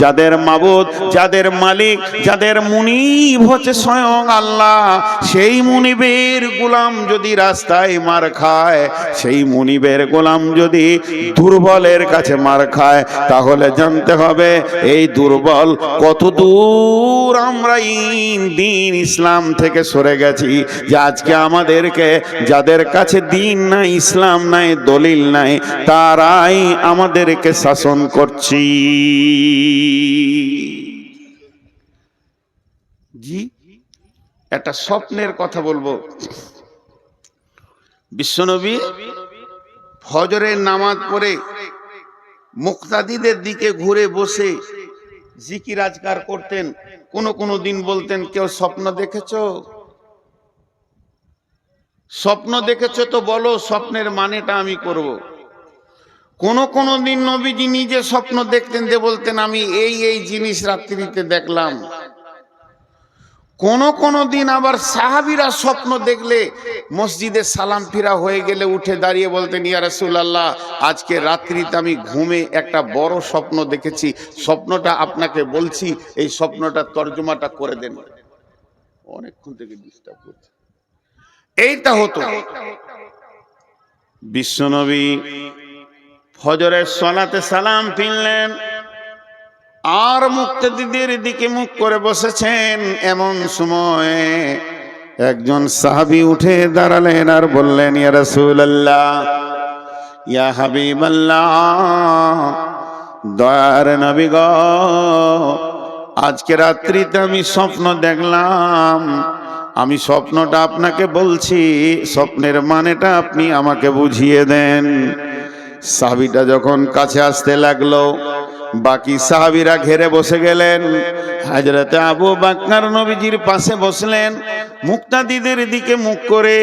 যাদের মাবুদ, যাদের মালিক, যাদের মুনিব হচ্ছে স্বয়ং আল্লাহ, সেই মুনিবের গোলাম যদি রাস্তায় মার খায়, সেই মুনিবের গোলাম যদি দুর্বলের কাছে মার খায়, তাহলে জানতে হবে এই দুর্বল কত দূর আমরা দিন ইসলাম থেকে সরে গেছি, যে আজকে আমাদেরকে যাদের কাছে দিন নাই, ইসলাম নাই, দলিল নাই, তারাই আমাদেরকে শাসন করছি। জি, একটা স্বপ্নের কথা বলবো। বিশ্বনবী ফজরের নামাজ পড়ে মুক্তাদিদের দিকে ঘুরে বসে জিকির আজকার করতেন। কোন দিন বলতেন, কেউ স্বপ্ন দেখেছো? স্বপ্ন দেখেছো তো বলো, স্বপ্নের মানেটা আমি করব। কোন দিন নবীজি নিজে স্বপ্ন দেখতেন, যে বলতেন আমি এই জিনিস রাত্রিতে দেখলাম। কোন দিন আবার সাহাবীরা স্বপ্ন দেখলে মসজিদে সালাম ফিরা হয়ে গেলে উঠে দাঁড়িয়ে বলতেন, ইয়া রাসূলুল্লাহ, আজকে রাত্রিতে আমি ঘুমে একটা বড় স্বপ্ন দেখেছি, স্বপ্নটা আপনাকে বলছি, এই স্বপ্নটা তর্জমাটা করে দেন। অনেকক্ষণ থেকে ডিস্টার্ব করছে। এইটা হতো। বিশ্বনবী ফজরের সালাতে সালাম ফিরলেন আর মুক্তাদিদের দিকে মুখ করে বসেছেন। এমন সময় একজন সাহাবী উঠে দাঁড়ালেন আর বললেন, ইয়া রাসূলুল্লাহ, ইয়া হাবিবাল্লাহ, দয়ার নবী গো, আজকে রাত্রিতে আমি স্বপ্ন দেখলাম, আমি স্বপ্নটা আপনাকে বলছি, স্বপ্নের মানেটা আপনি আমাকে বুঝিয়ে দেন। সাহাবীটা যখন কাছে আসতে লাগলো, বাকি সাহাবীরা ঘেরে বসে গেলেন। হযরতে আবু বকর নবীজির পাশে বসলেন, মুক্তাদিদের দিকে মুখ করে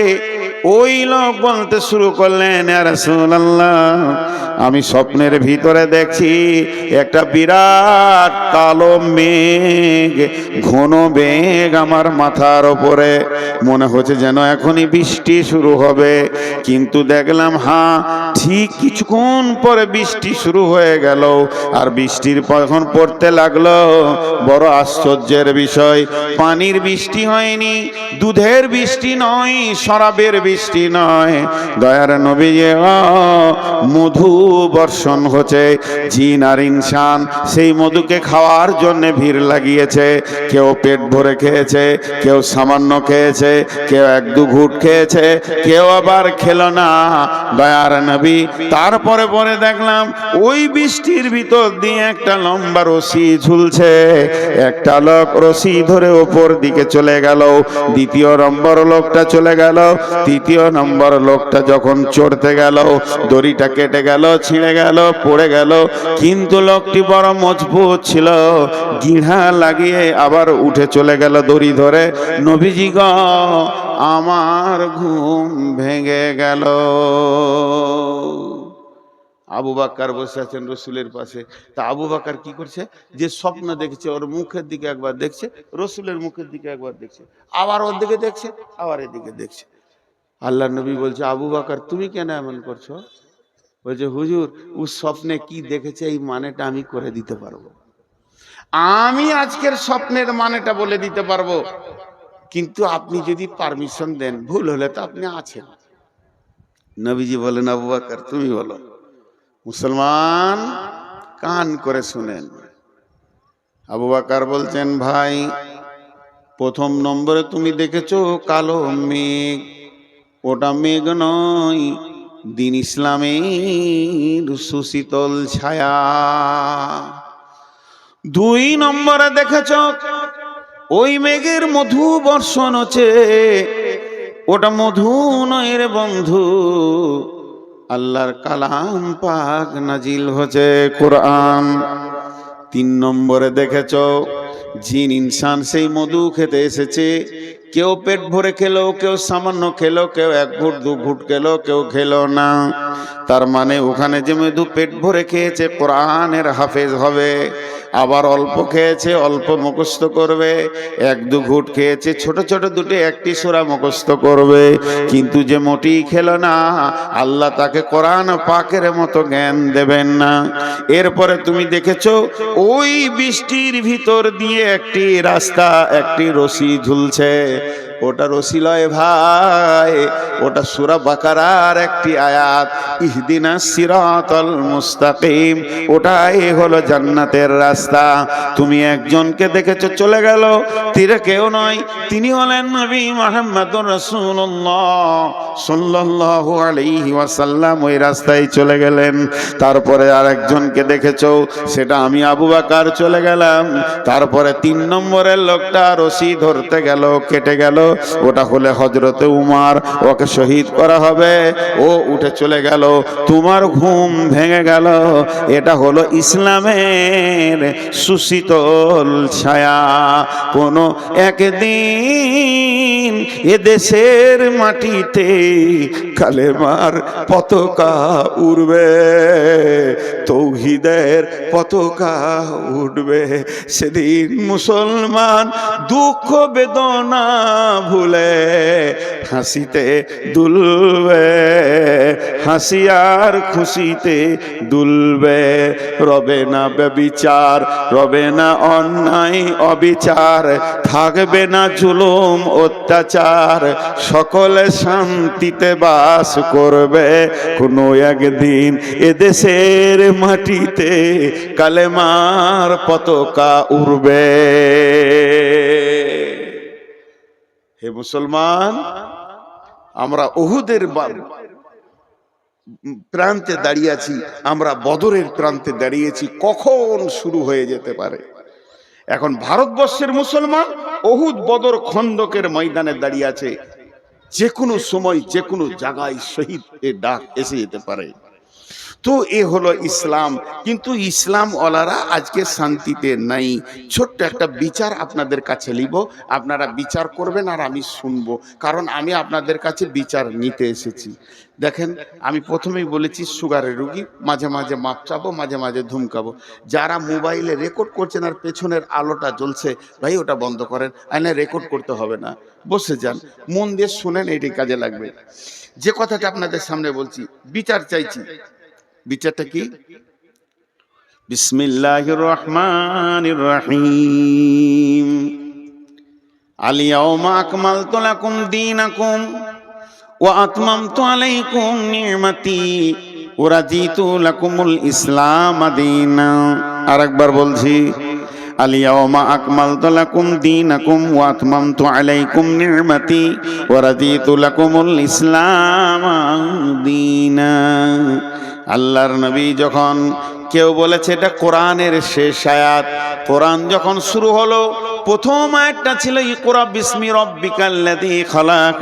ওই লোক বলতে শুরু করলেন, ইয়া রাসূলুল্লাহ, আমি স্বপ্নের ভিতরে দেখছি একটা বিরাট কালো মেঘ, ঘন মেঘ আমার মাথার উপরে, মনে হচ্ছে যেন এখনই বৃষ্টি শুরু হবে। কিন্তু দেখলাম ঠিক কিছুক্ষণ পরে বৃষ্টি শুরু হয়ে গেল। আর বৃষ্টির যখন পড়তে লাগলো, বড় আশ্চর্যের বিষয়, পানির বৃষ্টি হয়নি, দুধের বৃষ্টি নয়, শরাবের বৃষ্টি নয়, দয়ার নবী, মধু বর্ষণ হচ্ছে। জিন আর ইনসান সেই মধুকে খাওয়ার জন্য ভিড় লাগিয়েছে। কেউ পেট ভরে খেয়েছে, কেউ সামান্য খেয়েছে, কেউ এক দু ঘুট খেয়েছে, কেউ আবার খেলো না, দয়ার নবী। তারপরে পরে দেখলাম ওই বৃষ্টির ভিতর দিয়ে একটা লম্বা রশি ঝুলছে। একটা লোক রশি ধরে ওপর দিকে চলে গেল, দ্বিতীয় নম্বর লোকটা চলে গেল, তৃতীয় নম্বর লোকটা যখন চড়তে গেল, দড়িটা কেটে গেল, ছিঁড়ে গেল, পড়ে গেল। কিন্তু লোকটি বড় মজবুত ছিল, গিঁড়া লাগিয়ে আবার উঠে চলে গেল দড়ি ধরে। নবীজি গো, আমার ঘুম ভেঙে গেল। আবু বকর বসে আছেন রসুলের পাশে। তা আবু বকর কি করছে, যে স্বপ্ন দেখছে ওর মুখের দিকে একবার দেখছে, রসুলের মুখের দিকে একবার দেখছে, আবার ওর দিকে দেখছে, আবার এদিকে দেখছে। আল্লাহ নবী বলছে, আবু বকর তুমি কেন এমন করছো? বলছে, হুজুর, ও স্বপ্নে কি দেখেছে এই মানেটা আমি করে দিতে পারবো। আমি আজকের স্বপ্নের মানেটা বলে দিতে পারবো, কিন্তু আপনি যদি পারমিশন দেন, ভুল হলে তো আপনি আছেন। নবীজি বলেন, আবু বকর তুমি বলো। মুসলমান কান করে শুনেন। আবু বকর বলছেন, ভাই, প্রথম নম্বরে তুমি দেখেছো কালো মেঘ, ওটা মেঘ নয়, দিন ইসলামের সুশীতল ছায়া। দুই নম্বরে দেখেছ ওই মেঘের মধু বর্ষণ হচ্ছে, ওটা মধু নয় রে বন্ধু, আল্লাহর কালাম পাক নাজিল হচ্ছে, কোরআন। তিন নম্বরে দেখেছ জিন ইনসান সেই মধু খেতে এসেছে, কেউ পেট ভরে খেলো, কেউ সামান্য খেলো, কেউ এক ঘুট দু ঘুট খেলো, কেউ খেলো না। তার মানে ওখানে যে মধু পেট ভরে খেয়েছে কোরআনের হাফেজ হবে, আবার অল্প খেয়েছে অল্প মুখস্থ করবে, এক দু ঘুট খেয়েছে ছোট ছোট দুটো একটি সূরা মুখস্থ করবে। কিন্তু যে মোটেই খেলো না, আল্লাহ তাকে কোরআন পাকের মতো জ্ঞান দেবেন না। এরপরে তুমি দেখেছো ওই বৃষ্টির ভিতর দিয়ে একটি রাস্তা, একটি রশি ঝুলছে। ওটা রশি লয় ভাই, ওটা সূরা বাকারার একটি আয়াত, ইহদিনাস সিরাতাল মুস্তাকিম। ওটাই হলো জান্নাতের রাস্তা। তুমি একজনকে দেখেছো চলে গেল, তীরে কেউ নয়, তিনি হলেন নবী মুহাম্মদুর রাসূলুল্লাহ সাল্লাল্লাহু আলাইহি ওয়াসাল্লাম। ওই রাস্তায় চলে গেলেন। তারপরে আরেকজনকে দেখেছো, সেটা আমি আবু বকর চলে গেলাম। তারপরে 3 নম্বরের লোকটা রশি ধরতে গেল, কেটে গেল, ওটা হলে হযরতে উমর, ওকে শহীদ করা হবে, ও উঠে চলে গেল। তোমার ঘুম ভেঙে গেল। এটা হলো ইসলামের সুশীতল ছায়া। কোনো একদিন এদেশের মাটিতে কালেমার পতাকা উড়বে, তৌহিদের পতাকা উঠবে। সেদিন মুসলমান দুঃখ বেদনা ভুলে হাসিতে দুলবে, হাসি আর খুশিতে দুলবে। রবে না ব্যভিচার, রবে না অন্যায় অবিচার, থাকবে না জুলুম অত্যাচার, সকলে শান্তিতে বাস করবে। কোনো একদিন এদেশের মাটিতে কালেমার পতাকা উড়বে। হে মুসলমান, আমরা উহুদের প্রান্তে দাঁড়িয়ে আছি, আমরা বদরের প্রান্তে দাঁড়িয়েছি। কখন শুরু হয়ে যেতে পারে। এখন ভারতবর্ষের মুসলমান উহুদ বদর খন্দকের ময়দানে দাঁড়িয়ে আছে। যে কোনো সময় যে কোনো জায়গায় শহীদ এর ডাক এসে যেতে পারে। তো এ হলো ইসলাম। কিন্তু ইসলাম ওয়ালারা আজকে শান্তিতে নাই। ছোট্ট একটা বিচার আপনাদের কাছে নিব, আপনারা বিচার করবেন আর আমি শুনবো, কারণ আমি আপনাদের কাছে বিচার নিতে এসেছি। দেখেন, আমি প্রথমেই বলেছি সুগারের রুগী, মাঝে মাঝে মাপ চাবো, মাঝে মাঝে ধুমকাবো। যারা মোবাইলে রেকর্ড করছেন আর পেছনের আলোটা জ্বলছে, ভাই ওটা বন্ধ করেন, আইনে রেকর্ড করতে হবে না, বসে যান, মন দিয়ে শুনেন, এটি কাজে লাগবে। যে কথাটা আপনাদের সামনে বলছি, বিচার চাইছি। বিচারটা কি? বিসমিল্লাহির রহমানির রহিম। আল ইয়াউমা আকমালতু লাকুম দীনাকুম ওয়া আতমামতু আলাইকুম নি'মাতি ওয়া রাদিতু লাকুমুল ইসলাম দীনা। আরেকবার বলছি, আল ইয়াউমা আকমালতু লাকুম দীনাকুম ওয়া আতমামতু আলাইকুম নি'মাতি ওয়া রাদিতু লাকুমুল ইসলাম দীনা। আল্লাহর নবী যখন, কেউ বলেছে এটা কোরআনের শেষ আয়াত। কোরআন যখন শুরু হলো, প্রথম আয়াতটা ছিল ইকরা বিসমি রাব্বিকাল্লাযী খালাক,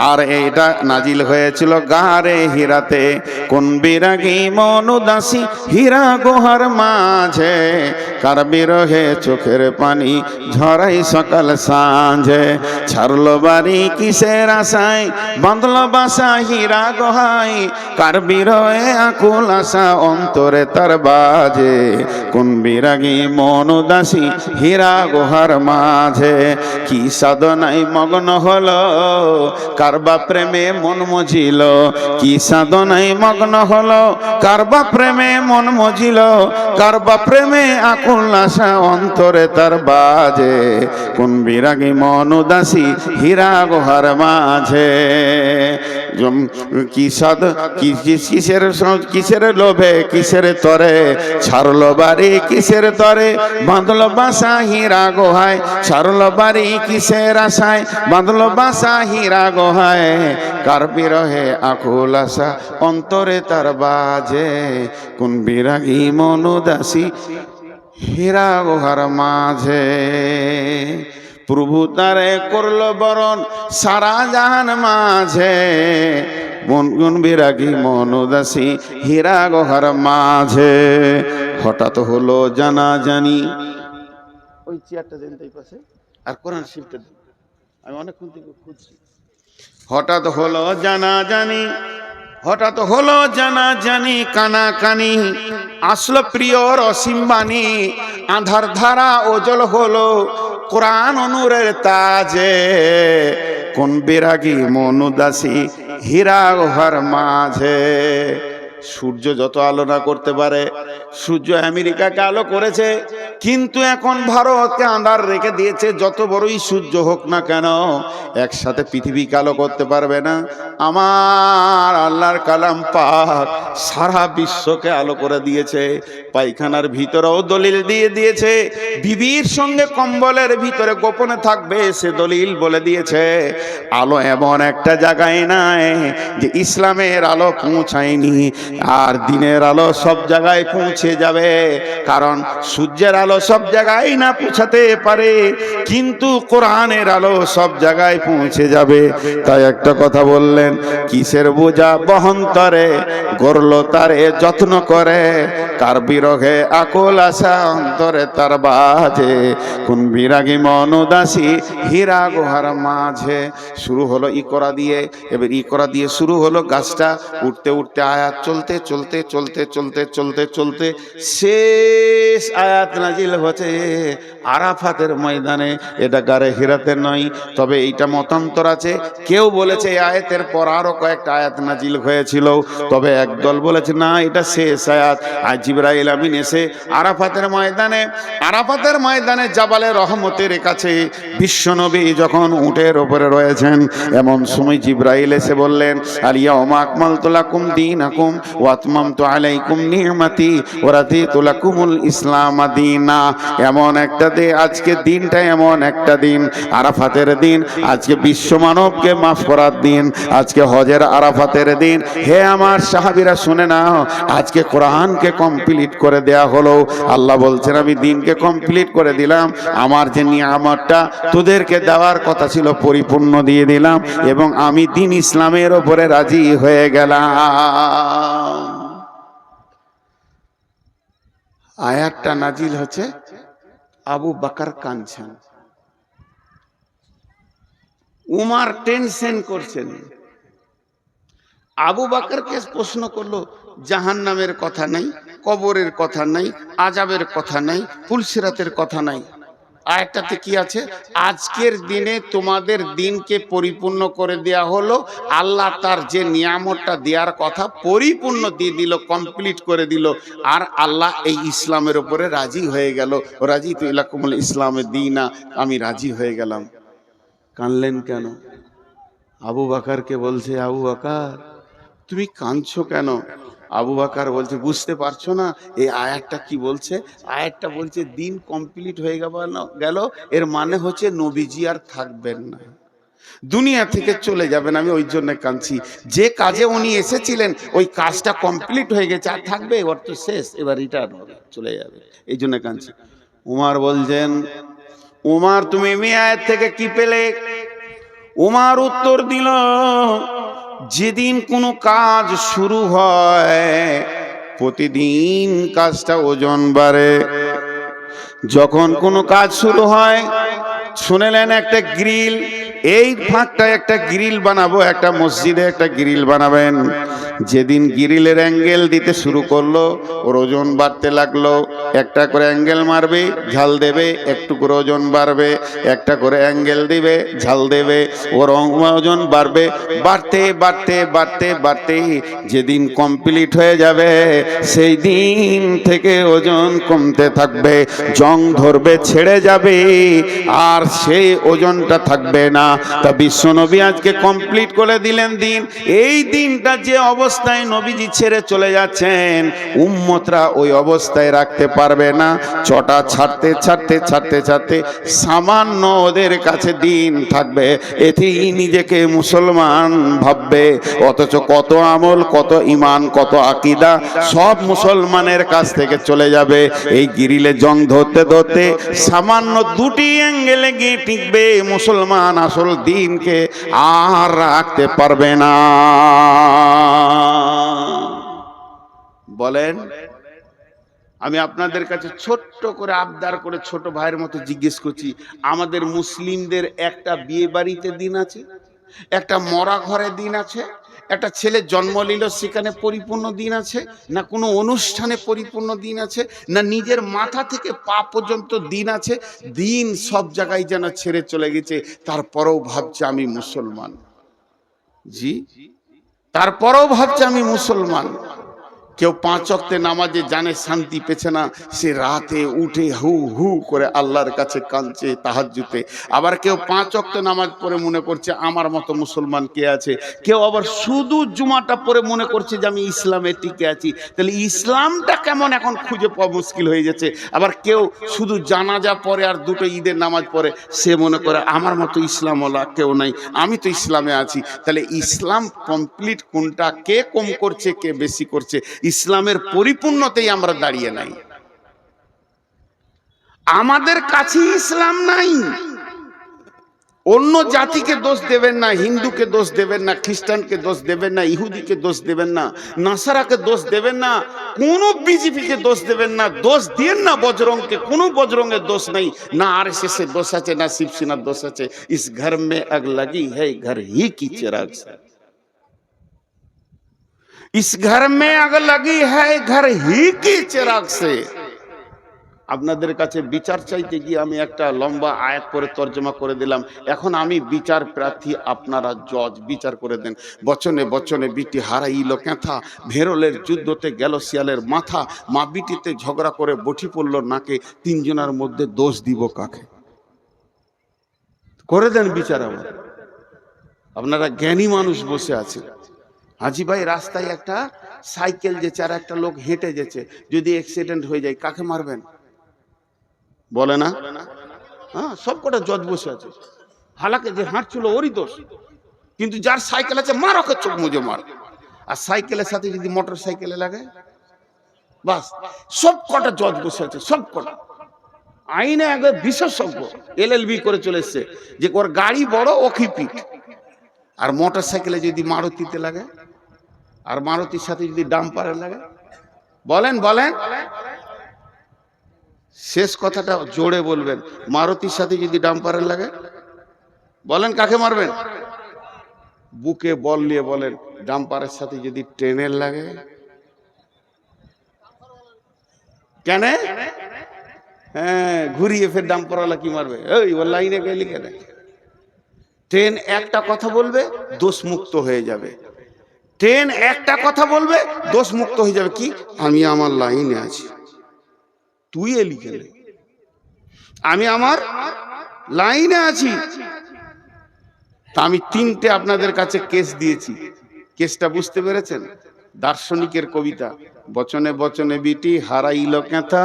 আর এটা নাজিল হয়েছিল গারে হিরাতে। কোন বিরাগী মনুদাসী হীরা গুহার মাঝে, কার বিরহে চোখের পানি ঝরাই সকাল সাঁঝে। ছাড়লো বাড়ি কিসের আশায়, বাঁধলো বাসা হীরা গুহায়, কার বিরহে আকুল আশা অন্তরে তার বাজে। কোন বিরাগী মনুদাসী হীরা গুহার মাঝে, কি সাধনায় মগ্ন হলো, কারবা প্রেমে মন মজিল, কি সাধনায় মগ্ন হলো, কারবা প্রেমে মন মজিল, কারবা প্রেমে আকুল আশা অন্তরে তার বাজে। কোন বিরাগী মনুদাসী হীরা গুহার মাঝে। কি সাধ কিসের লোভে কিসের তরে, ছাড়লো বাড়ি কিসের তরে, বাঁধলো বাসা হীরা গুহায়, ছাড়লো বাড়ি কিসের আশায়, বাঁধলো বাসা হীরা গুহায়, কার বিরহে আকুল আশা অন্তরে তার বাজে। কোন বিরাগী মনুদাসী হীরা গুহার মাঝে। প্রভু তারে করলো বরণ সারা জাহান মাঝে, মন বিরাগী মনুদাসী হীরা গুহার মাঝে। হঠাৎ হলো জানা জানি, ওই চেয়ারটা দেন তাই পাশে, আর কোরআন শিবটা দেন, আমি অনেকক্ষণ থেকে খুঁজছি। হঠাৎ হলো জানাজানি, হঠাৎ হলো জানাজানি, কানাকানি আসলো প্রিয়র অসীম বাণী, আধার ধারা ওজল হলো কোরআন নূরের তাজে, কোন বিরাগী মনুদাসী হীরা গুহার মাঝে। সূর্য যত আলো না করতে পারে, সূর্য আমেরিকাকে আলো করেছে, কিন্তু এখন ভারতকে আঁধার রেখে দিয়েছে। যত বড়ই সূর্য হোক না কেন, একসাথে পৃথিবীকে আলো করতে পারবে না। আমার আল্লাহর কালাম পাক সারা বিশ্বকে আলো করে দিয়েছে। পায়খানার ভিতরেও দলিল দিয়ে দিয়েছে, বিবির সঙ্গে কম্বলের ভিতরে গোপনে থাকবে সে দলিল বলে দিয়েছে। আলো এমন একটা জায়গায় নাই যে ইসলামের আলো পৌঁছায়নি, আর দিনের আলো সব জায়গায় পৌঁছে যাবে। কারণ সূর্যের আলো সব জায়গায় না পৌঁছাতে পারে, কিন্তু কোরআনের আলো সব জায়গায় পৌঁছে যাবে। তাই একটা কথা বললেন, কিসের বোঝা বহন্তরে গড়ল তারে যত্ন করে, কার বিরহে আকুল আশা অন্তরে তার বাজে, কোন বিরাগী মনুদাসী হীরা গুহার মাঝে। শুরু হলো ইকরা দিয়ে, এবার ইকরা দিয়ে শুরু হলো গাছটা উঠতে উঠতে আয়াত চলতে চলতে চলতে চলতে চলতে চলতে শেষ আয়াত নাজিল হচ্ছে আরাফাতের ময়দানে। এটা গারে হিরাতে নয়, তবে এইটা মতান্তর আছে। কেউ বলেছে এই আয়াতের পর আরো কয়েকটা আয়াত নাজিল হয়েছিল, তবে একদল বলেছে না এটা শেষ আয়াত। আর জিবরাইল আমিন এসে আরাফাতের ময়দানে জাবালে রহমতের কাছে বিশ্বনবী যখন উটের ওপরে রয়েছেন, এমন সময় জিবরাইল এসে বললেন, আলিয়াউমা আকমালতু লাকুম দীনাকুম ওয়া আতমামতু আলাইকুম নি'মাতি ওয়া রাদিতু লাকুমুল ইসলাম দীনা। এমন একটা দিন, আজকে দিনটা এমন একটা দিন, আরাফাতের দিন, আজকে বিশ্ব মানবকে মাফ করার দিন, আজকে হজের আরাফাতের দিন। হে আমার সাহাবীরা শুনে নাও, আজকে কোরআনকে কমপ্লিট করে দেয়া হলো। আল্লাহ বলছেন আমি দিনকে কমপ্লিট করে দিলাম, আমার যে নিয়ামতটা তোদেরকে দেওয়ার কথা ছিল পরিপূর্ণ দিয়ে দিলাম, এবং আমি দিন ইসলামের ওপরে রাজি হয়ে গেলাম। আয়াতটা নাজিল হচ্ছে, আবু বকর কাঁদছেন, উমর টেনশন করছেন। আবু বকরকে প্রশ্ন করলো, জাহান্নামের কথা নাই, কবরের কথা নাই, আযাবের কথা নাই, পুলসিরাতের কথা নাই। আয়াতটাতে কি আছে? আজকের দিনে তোমাদের দিনকে পরিপূর্ণ করে দেয়া হলো। আল্লাহ তার যে নিয়ামতটা দেওয়ার কথা পরিপূর্ণ দিয়ে দিল, কমপ্লিট করে দিল। আর আল্লাহ এই ইসলামের উপরে রাজি হয়ে গেল। রাজিতু লাকুমুল ইসলামে দীনা, আমি রাজি হয়ে গেলাম। কানলেন কেন? আবু বকরকে বলছে, আবু বকর তুমি কাঁদছো কেন? আবু বকর বলছে, বুঝতে পারছো না এই আয়াতটা কি বলছে? আয়াতটা বলছে দিন কমপ্লিট হয়ে গেল, এর মানে হচ্ছে নবীজি আর থাকবেন না, দুনিয়া থেকে চলে যাবেন। আমি ওই জন্য কাঁদছি, যে কাজে উনি এসেছিলেন ওই কাজটা কমপ্লিট হয়ে গেছে, আর থাকবে? ওর তো শেষ, এবার রিটার্ন হবে, চলে যাবে, এই জন্য কাঁদছি। উমর বলছেন, উমর তুমি আয়াত থেকে কি পেলে? উমর উত্তর দিল, যেদিন কোনো কাজ শুরু হয় প্রতিদিন কাজটা ওজন বাড়ে। যখন কোনো কাজ শুরু হয়, শুনেলেন একটা গ্রিল, এই ফাঁকটা একটা গ্রিল বানাবো, একটা মসজিদে একটা গ্রিল বানাবেন। যেদিন গ্রিলের অ্যাঙ্গেল দিতে শুরু করলো, ওর ওজন বাড়তে লাগলো। একটা করে অ্যাঙ্গেল মারবে, ঝাল দেবে, একটু করে ওজন বাড়বে, একটা করে অ্যাঙ্গেল দিবে, ঝাল দেবে, ওর ওজন বাড়বে। বাড়তে বাড়তে বাড়তে বাড়তে যেদিন কমপ্লিট হয়ে যাবে, সেই দিন থেকে ওজন কমতে থাকবে, জং ধরবে, ছেড়ে যাবে, আর সেই ওজনটা থাকবে না। তা বিশ্বনবী আজকে কমপ্লিট করে দিলেন দিন। এই দিনটা যে অবস্থায় নবীজি ছেড়ে চলে যাচ্ছেন, উম্মতরা ওই অবস্থায় রাখতে পারবে না। চটা ছাড়তে ছাড়তে ছাড়তে ছাড়তে সামান্য ওদের কাছে দিন থাকবে, এতেই নিজেকে মুসলমান ভাববে। অথচ কত আমল, কত ইমান, কত আকীদা সব মুসলমানের কাছ থেকে চলে যাবে। এই গ্রিলে জং ধরতে ধরতে সামান্য দুটি অ্যাঙ্গেলে গিয়ে টিকবে, মুসলমান আসল দিনকে আর রাখতে পারবে না। বলেন আমি আপনাদের কাছে ছোট্ট করে আবদার করে ছোট ভাইয়ের মতো জিজ্ঞেস করছি, আমাদের মুসলিমদের একটা বিয়ে বাড়িতে দিন আছে, একটা মরা ঘরে দিন আছে, একটা ছেলে জন্ম নিল সেখানে পরিপূর্ণ দিন আছে, না কোনো অনুষ্ঠানে পরিপূর্ণ দিন আছে, না নিজের মাথা থেকে পা পর্যন্ত দিন আছে? দিন সব জায়গায় যেন ছেড়ে চলে গেছে, তারপরেও ভাবছে আমি মুসলমান। জি, তারপরেও ভাবছে আমি মুসলমান। কেউ 5 ওয়াক্তে নামাজে জানে শান্তি পেছে না, সে রাতে উঠে হু হু করে আল্লাহর কাছে কাঁদছে তাহাজ্জুদে। আবার কেউ 5 ওয়াক্ত নামাজ পড়ে মনে করছে আমার মতো মুসলমান কে আছে। কেউ আবার শুধু জুমাটা পড়ে মনে করছে যে আমি ইসলামে টিকে আছি। তাহলে ইসলামটা কেমন এখন খুঁজে পাওয়া মুশকিল হয়ে যাচ্ছে। আবার কেউ শুধু জানাজা পড়ে আর 2টো ঈদের নামাজ পড়ে, সে মনে করে আমার মতো ইসলামওয়ালা কেউ নাই, আমি তো ইসলামে আছি। তাহলে ইসলাম কমপ্লিট কোনটা, কে কম করছে কে বেশি করছে? ইসলামের পরিপূর্ণতেই আমরা দাঁড়িয়ে নাই। আমাদের কাছে ইসলাম নাই। অন্য জাতিকে দোষ দেবেন না, হিন্দুকে দোষ দেবেন না, খ্রিস্টানকে দোষ দেবেন না, ইহুদিকে দোষ দেবেন না, নাসারাকে দোষ দেবেন না, কোন বিজেপিকে দোষ দেবেন না, দোষ দিয়েন না বজরংকে, কোন বজরংয়ের দোষ নাই, না আরএসএস এর দোষ আছে, না শিবসেনার দোষ আছে। ইস ঘর মে আগ লাগি হ্যায় ঘর হি কি চিরাগ সে, इस घर में आग लगी है घर ही की चिराग से। আপনাদের কাছে বিচার চাইতে গিয়ে আমি একটা লম্বা আয়াত করে তর্জমা করে দিলাম। এখন আমি বিচার প্রার্থী, আপনারা জজ, বিচার করে দেন। বচনে বচনে বিটি হারাইল কেথা, ভেরলের যুদ্ধতে গেল শিয়ালের মাথা, মা বিটিতে ঝগড়া করে বটি পড়ল নাকে, 3 জনের মধ্যে দোষ দিব কাকে? করে দেন বিচার। আবার আপনারা জ্ঞানী মানুষ বসে আছেন। হাজি ভাই, রাস্তায় একটা সাইকেল যেছে আর একটা লোক হেঁটে যেছে, যদি অ্যাক্সিডেন্ট হয়ে যায় কাকে মারবেন? বলে না? হ্যাঁ, সব কটা জজ বসে আছে। হালাকে যে হাঁটছিল ওরই দোষ, কিন্তু যার সাইকেল আছে মার, ওকে চোখ মুজে মার। আর সাইকেলের সাথে যদি মোটর সাইকেলে লাগে, বাস সব কটা জজ বসে আছে, সব কটা আইনে একবার বিশেষজ্ঞ, LLB করে চলে এসছে যে ওর গাড়ি বড় ওকে পিট। আর মোটর সাইকেলে যদি মারুতিতে লাগে, আর মারুতির সাথে যদি ডাম্পারে লাগে, বলেন বলেন, শেষ কথাটা জোরে বলবেন, মারুতির সাথে যদি ডাম্পারে লাগে, বলেন কাকে মারবেন? বুকে বল নিয়ে বলেন, ডাম্পারের সাথে যদি ট্রেনের লাগে, কেন? হ্যাঁ, ঘুরিয়ে ফের ডাম্পারওয়ালা কি মারবে? ওই ওর লাইনে গেলি কেন? ট্রেন একটা কথা বলবে, দোষ মুক্ত হয়ে যাবে। ট্রেন একটা কথা বলবে, দোষ মুক্ত হয়ে যাবে। কি? আমি আমার লাইনে আছি। তুই এলি কেন? আমি আমার লাইনে আছি। তা আমি 3টে আপনাদের কাছে কেস দিয়েছি। কেসটা বুঝতে পেরেছেন? দার্শনিকের কবিতা, বচনে বচনে বিটি হারাইল কেথা,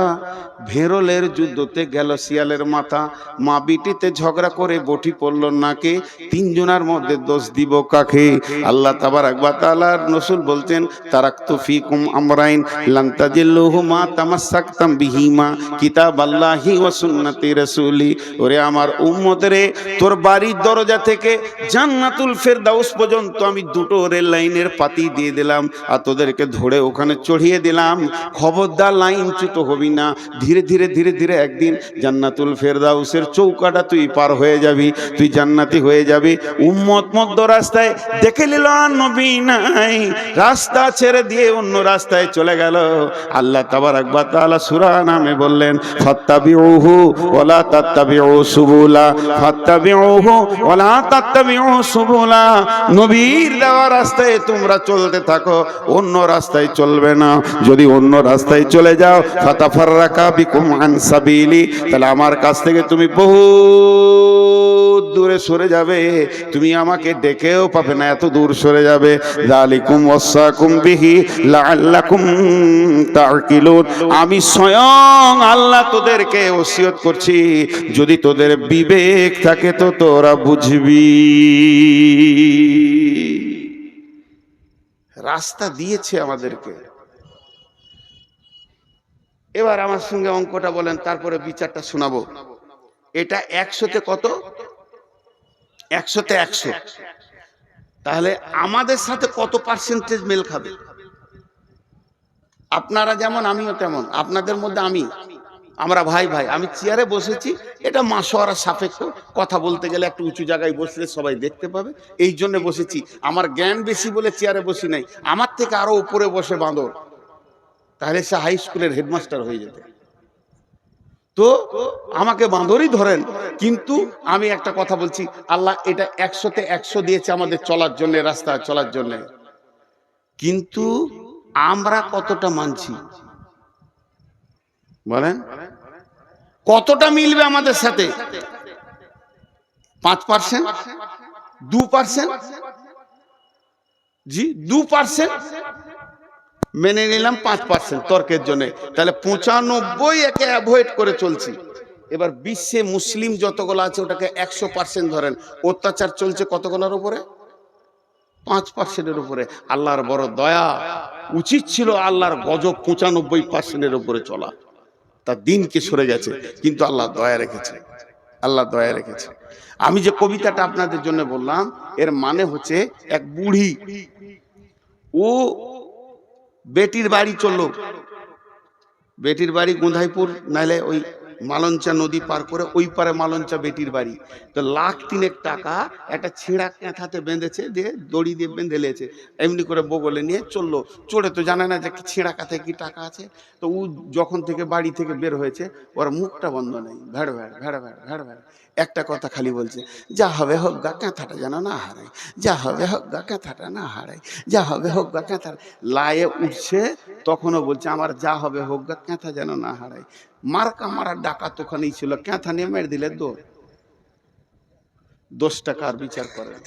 ভেরলের যুদ্ধতে গেল শিয়ালের মাথা, মা বিটিতে ঝগড়া করে বটি পড়ল নাকে, 3 জনের মধ্যে দোষ দিব কাকে? আল্লাহ তাবারাক ওয়া তাআলার রাসূল বলতেন, তারাকতু ফিকুম আমরাইন লান তাজিল্লুহুমা তামাসসাকতাম বিহিমা কিতাবাল্লাহি ওয়া সুন্নতি রাসূলি। ওরে আমার উম্মত রে, তোর বাড়ির দরজা থেকে জান্নাতুল ফেরদাউস পর্যন্ত আমি 2টো রেল লাইনের পাতি দিয়ে দিলাম, আর তোদেরকে ধরে ওখানে চড়িয়ে দিলাম। খবরদার লাইনচ্যুত হবি না। ধীরে ধীরে ধীরে ধীরে একদিন জান্নাতুল ফেরদাউসের চৌকাটা তুই পার হয়ে যাবি, তুই জান্নাতি হয়ে যাবি। উম্মত মধ্য রাস্তায় দেখে নিল আর নবী নাই, রাস্তা ছেড়ে দিয়ে অন্য রাস্তায় চলে গেল। আল্লাহ তাবারাক ওয়া তাআলা সূরা নামে বললেন, ফাত্তাবিউহু ওয়ালা তাত্তাবিউ সুবুলা, ফাত্তাবিউহু ওয়ালা তাত্তাবিউ সুবুলা। নবীর দেওয়া রাস্তায় তোমরা চলতে থাকো, অন্য রাস্তায় চলবে না। যদি অন্য রাস্তায় চলে যাও, ফাতাফাররাকা বিকুম আন সাবিলি, তাহলে আমার কাছ থেকে তুমি বহু দূরে সরে যাবে, তুমি আমাকে ডেকেও পাবে না, এত দূর সরে যাবে। যালিকুম ওয়াসাকুম বিহি লাআল্লাকুম তাকিলুন। আমি স্বয়ং আল্লাহ তোদেরকে ওসিয়ত করছি, যদি তোদের বিবেক থাকে তো তোরা বুঝবি। রাস্তা দিয়েছে আমাদেরকে। এবার আমার সঙ্গে অঙ্কটা বলেন, তারপরে বিচারটা শোনাবো। এটা 100তে কত? 100তে 100। তাহলে আমাদের সাথে কত পার্সেন্টেজ মেল খাবে? আপনারা যেমন আমিও তেমন, আপনাদের মধ্যে আমরা ভাই ভাই। আমি চেয়ারে বসেছি, এটা মাসোয়ারা সাপেক্ষ, কথা বলতে গেলে একটু উঁচু জায়গায় বসলে সবাই দেখতে পাবে, এই জন্য বসেছি। আমার জ্ঞান বেশি বলে চেয়ারে বসি নাই, আমার থেকে আরো উপরে বসে বাঁদর, তাহলে সে হাই স্কুলের হেডমাস্টার হয়ে যেত। তো আমাকে বাঁদরই ধরেন, কিন্তু আমি একটা কথা বলছি, আল্লাহ এটা 100-তে 100 দিয়েছে আমাদের চলার জন্য, রাস্তা চলার জন্য, কিন্তু আমরা কতটা মানছি বলেন? কতটা মিলবে আমাদের সাথে? 5%, 2%? জি 2% মেনে নিলাম, 5% তর্কের জন্য, তাহলে 95 একে অ্যাভয়েড করে চলছি। এবার বিশ্বে মুসলিম যতগুলো আছে ওটাকে 100% ধরেন, অত্যাচার চলছে কতগুলোর উপরে? 5%-এর উপরে। আল্লাহর বড় দয়া, উচিত ছিল আল্লাহর গজব 95%-এর উপরে চলা, তার দিনকে সরে গেছে, কিন্তু আল্লাহ দয়া রেখেছে, আল্লাহ দয়া রেখেছে। আমি যে কবিতাটা আপনাদের জন্য বললাম, এর মানে হচ্ছে এক বুড়ি, ও বেটির বাড়ি চললো, বেটির বাড়ি গোঁধাইপুর, নাহলে ওই মালঞ্চা নদী পার করে ওই পারে মালঞ্চা বেটির বাড়ি। তো 1,03,000 টাকা একটা ছেঁড়া কাঁথাতে বেঁধেছে, দিয়ে দড়ি দিয়ে বেঁধে লেছে, এমনি করে বগলে নিয়ে চললো। চড়ে তো জানে না যে ছেঁড়া কাঁথায় কি টাকা আছে। তো ও যখন থেকে বাড়ি থেকে বের হয়েছে, ওর মুখটা বন্ধ নেই, ভেড় ভেড় ভেড় ভেড় ভেড় ভেড়, একটা কথা খালি বলছে, যা হবে হোক গা, কাঁথাটা যেন না হারাই, যা হবে হোক গা, কাঁথাটা না হারাই, যা হবে হোক গা, কাঁথা। লায়ে উঠছে, তখনও বলছে আমার যা হবে হোক গা, কাঁথা যেন না হারাই। মার্কা মারার ডাকাত ওখানেই ছিল, কাঁথা নিয়ে মেরে দিলে দোষ টাকার বিচার করেন।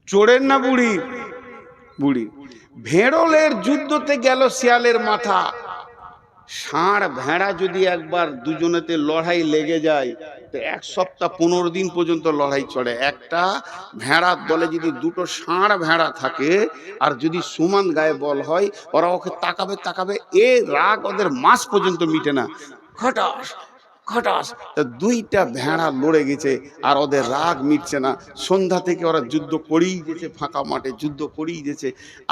চোরের না বুড়ি? বুড়ি। ভেড়লের যুদ্ধতে গেল শিয়ালের মাথা। ষাঁড় ভেড়া যদি একবার দুজনেতে লড়াই লেগে যায়, তো 1 সপ্তাহ 15 দিন পর্যন্ত লড়াই চলে। একটা ভেড়ার দলে যদি 2টো ষাঁড় ভেড়া থাকে, আর যদি সমান গায়ে বল হয়, ওরা ওকে তাকাবে তাকাবে, এ রাগ ওদের মাস পর্যন্ত মিটে না। খটাস খটাস, 2টা ভেড়া লড়ে গেছে, আর ওদের রাগ মিটছে না। সন্ধ্যা থেকে ওরা যুদ্ধ করেই গেছে, ফাঁকা মাঠে যুদ্ধ করেই গেছে।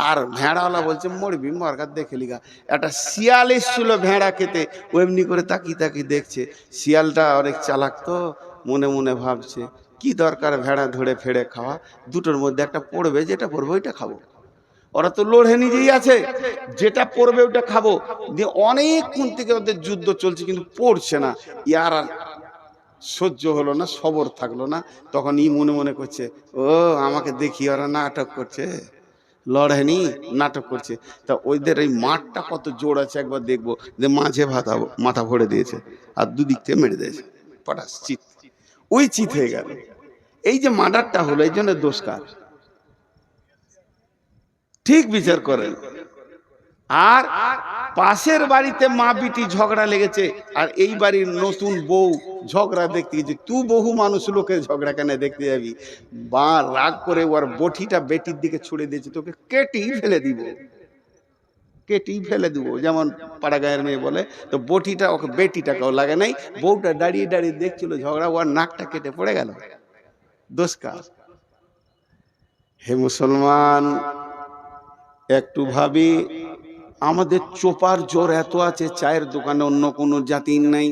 আর ভেড়াওয়ালা বলছে মরবি মরগার দেখে লিগা। একটা শিয়াল এসছিল ভেড়া খেতে, ও এমনি করে তাকিয়ে তাকিয়ে দেখছে। শিয়ালটা অনেক চালাক, তো মনে মনে ভাবছে কি দরকার ভেড়া ধরে ফেড়ে খাওয়া, 2টোর মধ্যে একটা পড়বে, যেটা পড়বে ওইটা খাবো। ওরা তো লড়ে নিজেই আছে, যেটা পড়বে ওটা খাবো। দিয়ে অনেকক্ষণ থেকে ওদের যুদ্ধ চলছে, কিন্তু পড়ছে না। ইয়ার আর সহ্য হলো না, সবর থাকলো না। তখন ই মনে মনে করছে, ও আমাকে দেখি ওরা নাটক করছে, লড়েনি, নাটক করছে। তা ওইদের এই মাঠটা কত জোর আছে একবার দেখবো। যে মাঝে মাথা ভরে দিয়েছে, আর দুদিক থেকে মেরে দিয়েছে, পটাশ চিত, ওই চিত হয়ে গেল। এই যে মার্ডারটা হলো, এই জন্য দোষ কার? ঠিক বিচার করেন। আর পাশের বাড়িতে মা বিটি ঝগড়া লেগেছে, আর এই বাড়ির নতুন বউ ঝগড়া দেখতে গেছে। তুই বহু মানুষ লোকের ঝগড়া কেন দেখতে যাবি? বা রাগ করে ওর বটিটা বেটির দিকে ছুড়ে দিয়েছে, তোকে কেটেই ফেলে দিব, কেটেই ফেলে দিব, যেমন পাড়া গায়ের মেয়ে বলে। তো বটিটা ওকে, বেটিটাকেও লাগে নাই, বউটা দাঁড়িয়ে দাঁড়িয়ে দেখছিল ঝগড়া, ওর নাকটা কেটে পড়ে গেল। দোষ কার? হে মুসলমান, একটু ভাবি, আমাদের চোপার জোর এত আছে, চায়ের দোকানে অন্য কোনো জাতির নাই।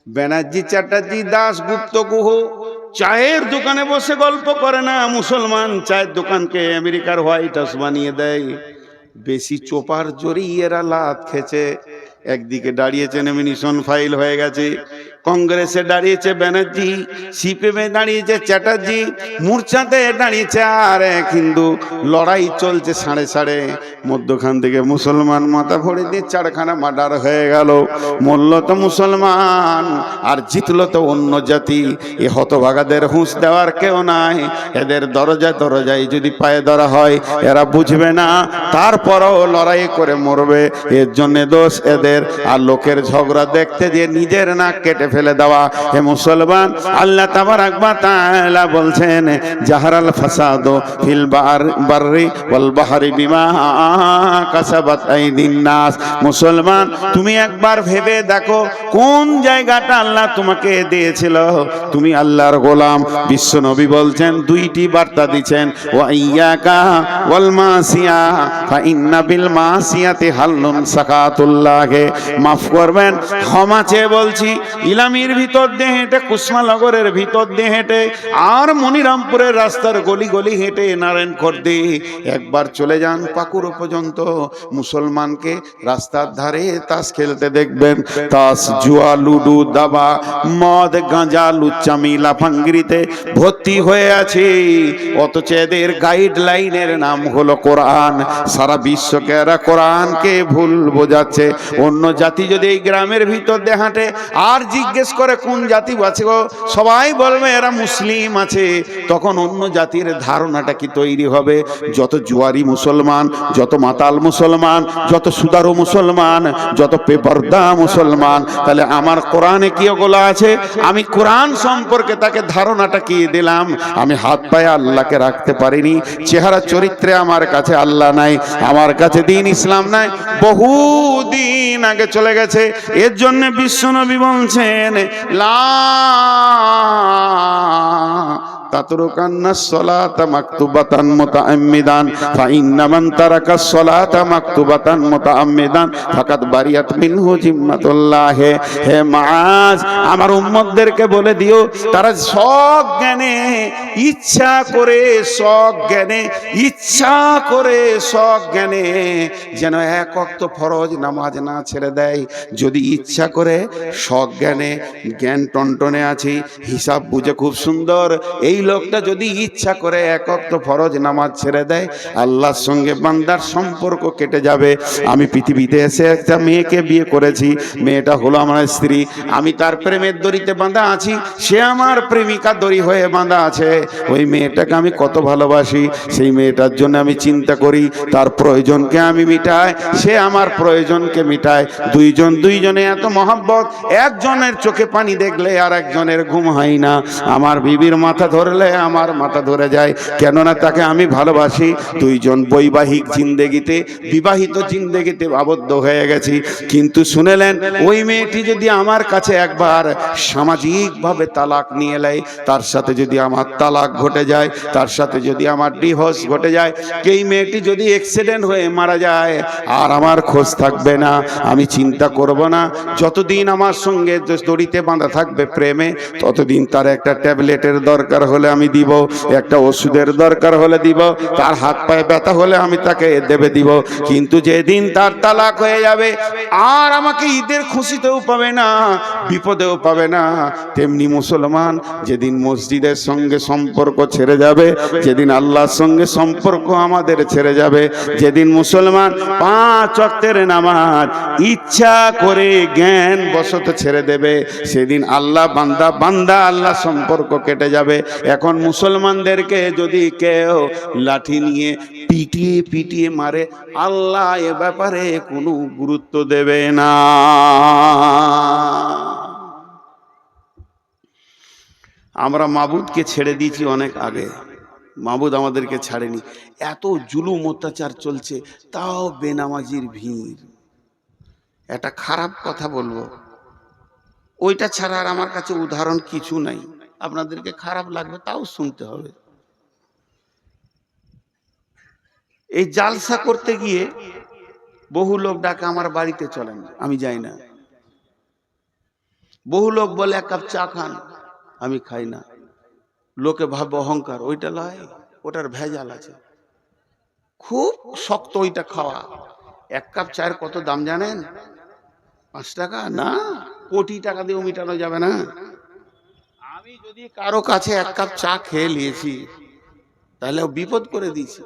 ব্যানার্জি, চ্যাটার্জি, দাস, গুপ্ত, গুহ চায়ের দোকানে বসে গল্প করে না। মুসলমান চায়ের দোকানকে আমেরিকার হোয়াইট হাউস বানিয়ে দেয়। বেশি চোপার জোরেই এরা লাত খেছে। একদিকে দাঁড়িয়েছে নমিনেশন ফাইল হয়ে গেছে, কংগ্রেসে দাঁড়িয়েছে ব্যানার্জি, সিপিএমে দাঁড়িয়েছে চ্যাটার্জি, মূর্ছাতে দাঁড়িয়েছে আর এক হিন্দু। লড়াই চলছে সাড়ে সাড়ে। মধ্যখান থেকে মুসলমান মাথা ভরে দিয়ে 4খানা মার্ডার হয়ে গেল। মরল তো মুসলমান, আর জিতল তো অন্য জাতি। এ হতভাগাদের হুঁশ দেওয়ার কেউ নাই। এদের দরজায় দরজায় যদি পায়ে ধরা হয়, এরা বুঝবে না, তারপরও লড়াই করে মরবে। এর জন্য দোষ এদের। আর লোকের ঝগড়া দেখতে যে নিজের নাক কেটে ফেলে ফেলে দেওয়া। হে মুসলমান, আল্লাহ তাবারাক ওয়া তাআলা বলছেন জাহারাল ফাসাদু ফিল বাররি ওয়াল বাহরি বিমা কাসাবাত আইদিন নাস। মুসলমান, তুমি একবার ভেবে দেখো কোন জায়গাটা আল্লাহ তোমাকে দিয়েছিল। তুমি আল্লাহর গোলাম। বিশ্ব নবী বলছেন, দুইটি বার্তা দিচ্ছেন, ওয়া ইয়াকা ওয়াল মাসিয়া ফা ইন্না বিল মাসিয়াতি হাল্লুন সাকাতুল্লাহ। মাফ করবেন, ক্ষমা চেয়ে বলছি, ইলামির ভিতর দিয়ে হেঁটে, কুসমানগরের ভিতর দিয়ে হেঁটে, আর মনিরামপুরের রাস্তার গলি গলি হেঁটে নারায়ণখোর দিয়ে একবার চলে যান পাকুড় পর্যন্ত, মুসলমানকে রাস্তার ধারে তাস খেলতে দেখবেন। তাস, জুয়া, লুডু, দাবা, মদ, গাঁজা, লুচ্চামি, লাফাঙ্গিরিতে ভর্তি হয়ে আছে। অথচ এদের গাইডলাইনের নাম হলো কোরআন। সারা বিশ্বকে এরা কোরআনকে ভুল বোঝাচ্ছে। অন্য জাতি যদি এই গ্রামের ভিতর দিয়ে হাঁটে আর জিজ্ঞেস করে কোন জাতি আছে গো, সবাই বলবে এরা মুসলিম আছে। তখন অন্য জাতির ধারণাটা কি তৈরি হবে? যত জুয়ারি মুসলমান, যত মাতাল মুসলমান, যত সুদারু মুসলমান, যত বেপরদা মুসলমান, তাহলে আমার কোরআনে কি ওগুলো আছে? আমি কোরআন সম্পর্কে তাকে ধারণাটা কি দিলাম? আমি হাত পায়ে আল্লাহকে রাখতে পারিনি, চেহারা চরিত্রে আমার কাছে আল্লাহ নাই, আমার কাছে দিন ইসলাম নাই, বহু দিন আগে চলে গেছে। এর জন্য বিশ্বনবী বলছেন, লা তাতরুকান্নাস সালাতা মাকতুবাতান মুতাআম্মিদান ফা ইন্না মান তারাকাস সালাতা মাকতুবাতান মুতাআম্মিদান ফাকাদ বারিয়াত মিনহু জিম্মাতুল্লাহ। হে মাআজ, আমার উম্মতদেরকে বলে দিও, তারা সজ্ঞানে ইচ্ছা করে, সজ্ঞানে ইচ্ছা করে, সজ্ঞানে যেন এক ওয়াক্ত ফরজ নামাজ না ছেড়ে দেয়। যদি ইচ্ছা করে সজ্ঞানে, জ্ঞান টনটনে আছে, হিসাব বুঝে খুব সুন্দর, এই লোকটা যদি ইচ্ছা করে এক ওয়াক্ত ফরজ নামাজ ছেড়ে দেয়, আল্লাহর সঙ্গে বান্দার সম্পর্ক কেটে যাবে। আমি পৃথিবীতে এসে একটা মেয়েকে বিয়ে করেছি, মেয়েটা হলো আমার স্ত্রী, আমি তার প্রেমের দড়িতে বাঁধা আছি, সে আমার প্রেমিকা দড়ি হয়ে বাঁধা আছে। ওই মেয়েটাকে আমি কত ভালোবাসি, সেই মেয়েটার জন্য আমি চিন্তা করি, তার প্রয়োজনকে আমি মিটাই, সে আমার প্রয়োজনকে মিটায়। দুইজনে এত মহব্বত, একজনের চোখে পানি দেখলে আর একজনের ঘুম হয় না। আমার বিবির মাথা ধরলে আমার মাথা ধরে যায়, কেননা তাকে আমি ভালোবাসি। দুইজন বৈবাহিক জিন্দেগিতে, বিবাহিত জিন্দেগিতে আবদ্ধ হয়ে গেছি। কিন্তু শুনেলেন, ওই মেয়েটি যদি আমার কাছে একবার সামাজিকভাবে তালাক নিয়ে নেয়, তার সাথে যদি আমার তালাক ঘটে যায়, তার সাথে যদি আমার ডিভোর্স ঘটে যায়, এই মেয়েটি যদি অ্যাক্সিডেন্ট হয়ে মারা যায়, আর আমার খোঁজ থাকবে না, আমি চিন্তা করব না। যতদিন আমার সঙ্গে দড়িতে বাঁধা থাকবে প্রেমে, ততদিন তার একটা ট্যাবলেটের দরকার হলে আমি দিব, একটা ওষুধের দরকার হলে দিব, তার হাত পায়ে ব্যথা হলে আমি তাকে দেবে দিব। কিন্তু যেদিন তার তালাক হয়ে যাবে, আর আমাকে ঈদের খুশিতেও পাবে না, বিপদেও পাবে না। তেমনি মুসলমান, যেদিন মসজিদের সঙ্গে সম্পর্ক ছেড়ে যাবে, যেদিন আল্লাহর সঙ্গে সম্পর্ক আমাদের ছেড়ে যাবে, যেদিন মুসলমান 5 ওয়াক্তের নামাজ ইচ্ছা করে জ্ঞান বশত ছেড়ে দেবে, সেদিন আল্লাহ বান্দা আল্লাহ সম্পর্ক কেটে যাবে। এখন মুসলমানদেরকে যদি কেউ লাঠি নিয়ে পিটিয়ে মারে, আল্লাহ এ ব্যাপারে কোনো গুরুত্ব দেবে না। আমরা মাবুদকে ছেড়ে দিয়েছি অনেক আগে, মাবুদ আমাদেরকে ছাড়েনি। এত জুলুম অত্যাচার চলছে, তাও বেনামাজির ভিড়। একটা খারাপ কথা বলবো, ওইটা ছাড়া আর আমার কাছে উদাহরণ কিছু নাই। আপনাদেরকে খারাপ লাগবে, তাও শুনতে হবে। এই জালসা করতে গিয়ে বহু লোক ডাকে আমার বাড়িতে চলেন, আমি যাই না। বহু লোক বলে এক কাপ চা খান, আমি খাই না। লোকে ভাববে অহংকার, ওইটা লয়, ওটার ভেজাল আছে। খুব শক্ত ওইটা খাওয়া। এক কাপ চায়ের কত দাম জানেন? 5 টাকা না, কোটি টাকা দিয়েও মিটানো যাবে না। আমি যদি কারো কাছে এক কাপ চা খেয়ে নিয়েছি, তাহলে বিপদ করে দিয়েছি।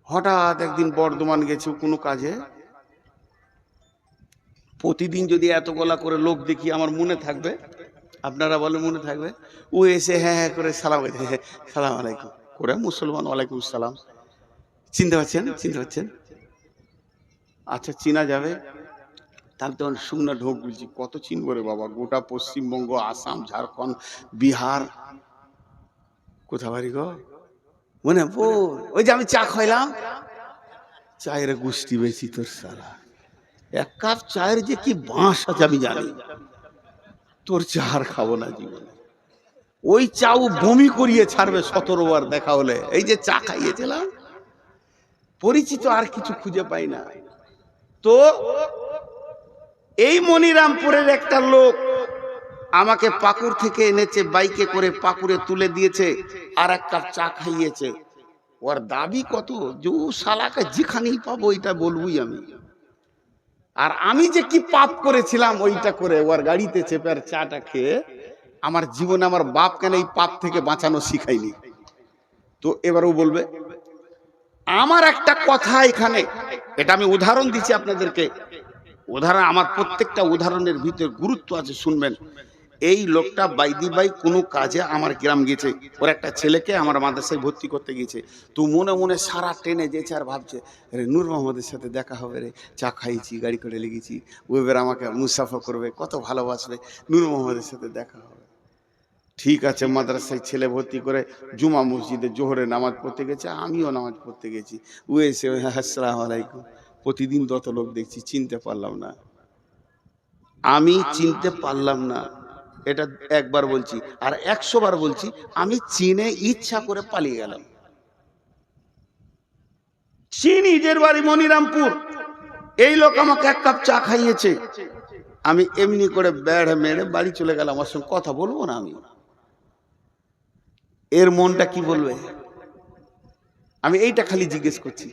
হঠাৎ একদিন বর্ধমান গেছি কোনো কাজে, প্রতিদিন যদি এত গলা করে লোক দেখি, আমার মনে থাকবে? আপনারা বলে মনে থাকবে? ও এসে হ্যাঁ হ্যাঁ করে সালাম সালাম আলাইকুম করে, মুসলমান, ওয়ালাইকুম সালাম। চিনতে পারছেন? আচ্ছা, চিনা যাবে। তাহলে তখন শুকনা ঢোক বলছি, কত চিনব রে বাবা, গোটা পশ্চিমবঙ্গ, আসাম, ঝাড়খণ্ড, বিহার, কোথা বাড়ি গো মনে ওই যে আমি চা খাইলাম, চায়ের গুষ্টি বেশি তোর সালা, এক কাপ চায়ের যে কি বাঁশ আছে আমি জানি, তোর চা আর খাবো না জীবনে। ওই চাও বমি করিয়ে ছাড়বে 17 বার দেখা হলে। এই যে চা খাইয়েছিলাম, পরিচিত আর কিছু খুঁজে পাই না। তো এই মনিরামপুরের একটা লোক আমাকে পাকুর থেকে এনেছে, বাইকে করে পাকুরে তুলে দিয়েছে, আর এক কাপ চা খাইয়েছে। ওর দাবি কত, যে শালাকে যেখানেই পাবো ওইটা বলবই আমি। আর আমি যে কি পাপ করেছিলাম ওইটা করে ওর গাড়িতে চেপে আর চাটা খেয়ে, আমার জীবনে আমার বাপ কেন এই পাপ থেকে বাঁচানো শিখাইনি। তো এবারও বলবে। আমার একটা কথা এখানে, এটা আমি উদাহরণ দিচ্ছি আপনাদেরকে, উদাহরণ, আমার প্রত্যেকটা উদাহরণের ভিতরে গুরুত্ব আছে, শুনবেন। এই লোকটা বাইদি বাই কোনো কাজে আমার গ্রাম গেছে, ওর একটা ছেলেকে আমার মাদ্রাসায় ভর্তি করতে গেছে। তো মনে মনে সারা ট্রেনে যেছে আর ভাবছে, রে নূর মোহাম্মদের সাথে দেখা হবে রে, চা খাইছি, গাড়ি করে লেগেছি, ও এবার আমাকে মুসাফা করবে, কত ভালোবাসবে, নূর মোহাম্মদের সাথে দেখা হবে। ঠিক আছে, মাদ্রাসায় ছেলে ভর্তি করে জুমা মসজিদে জোহরে নামাজ পড়তে গেছে, আমিও নামাজ পড়তে গেছি। ও এসে আসসালামু আলাইকুম, প্রতিদিন তত লোক দেখছি, চিনতে পারলাম না, আমি চিনতে পারলাম না। এটা একবার বলছি, আর 100 বার বলছি, আমি চিনে ইচ্ছা করে পালিয়ে গেলাম। নিজের বাড়ি মনিরামপুর, এই লোক আমাকে এক কাপ চা খাইয়েছে, আমি এমনি করে বেড়ে মেরে বাড়ি চলে গেলাম। আমার সঙ্গে কথা বলবো না আমি, এর মনটা কি বলবে? আমি এইটা খালি জিজ্ঞেস করছি,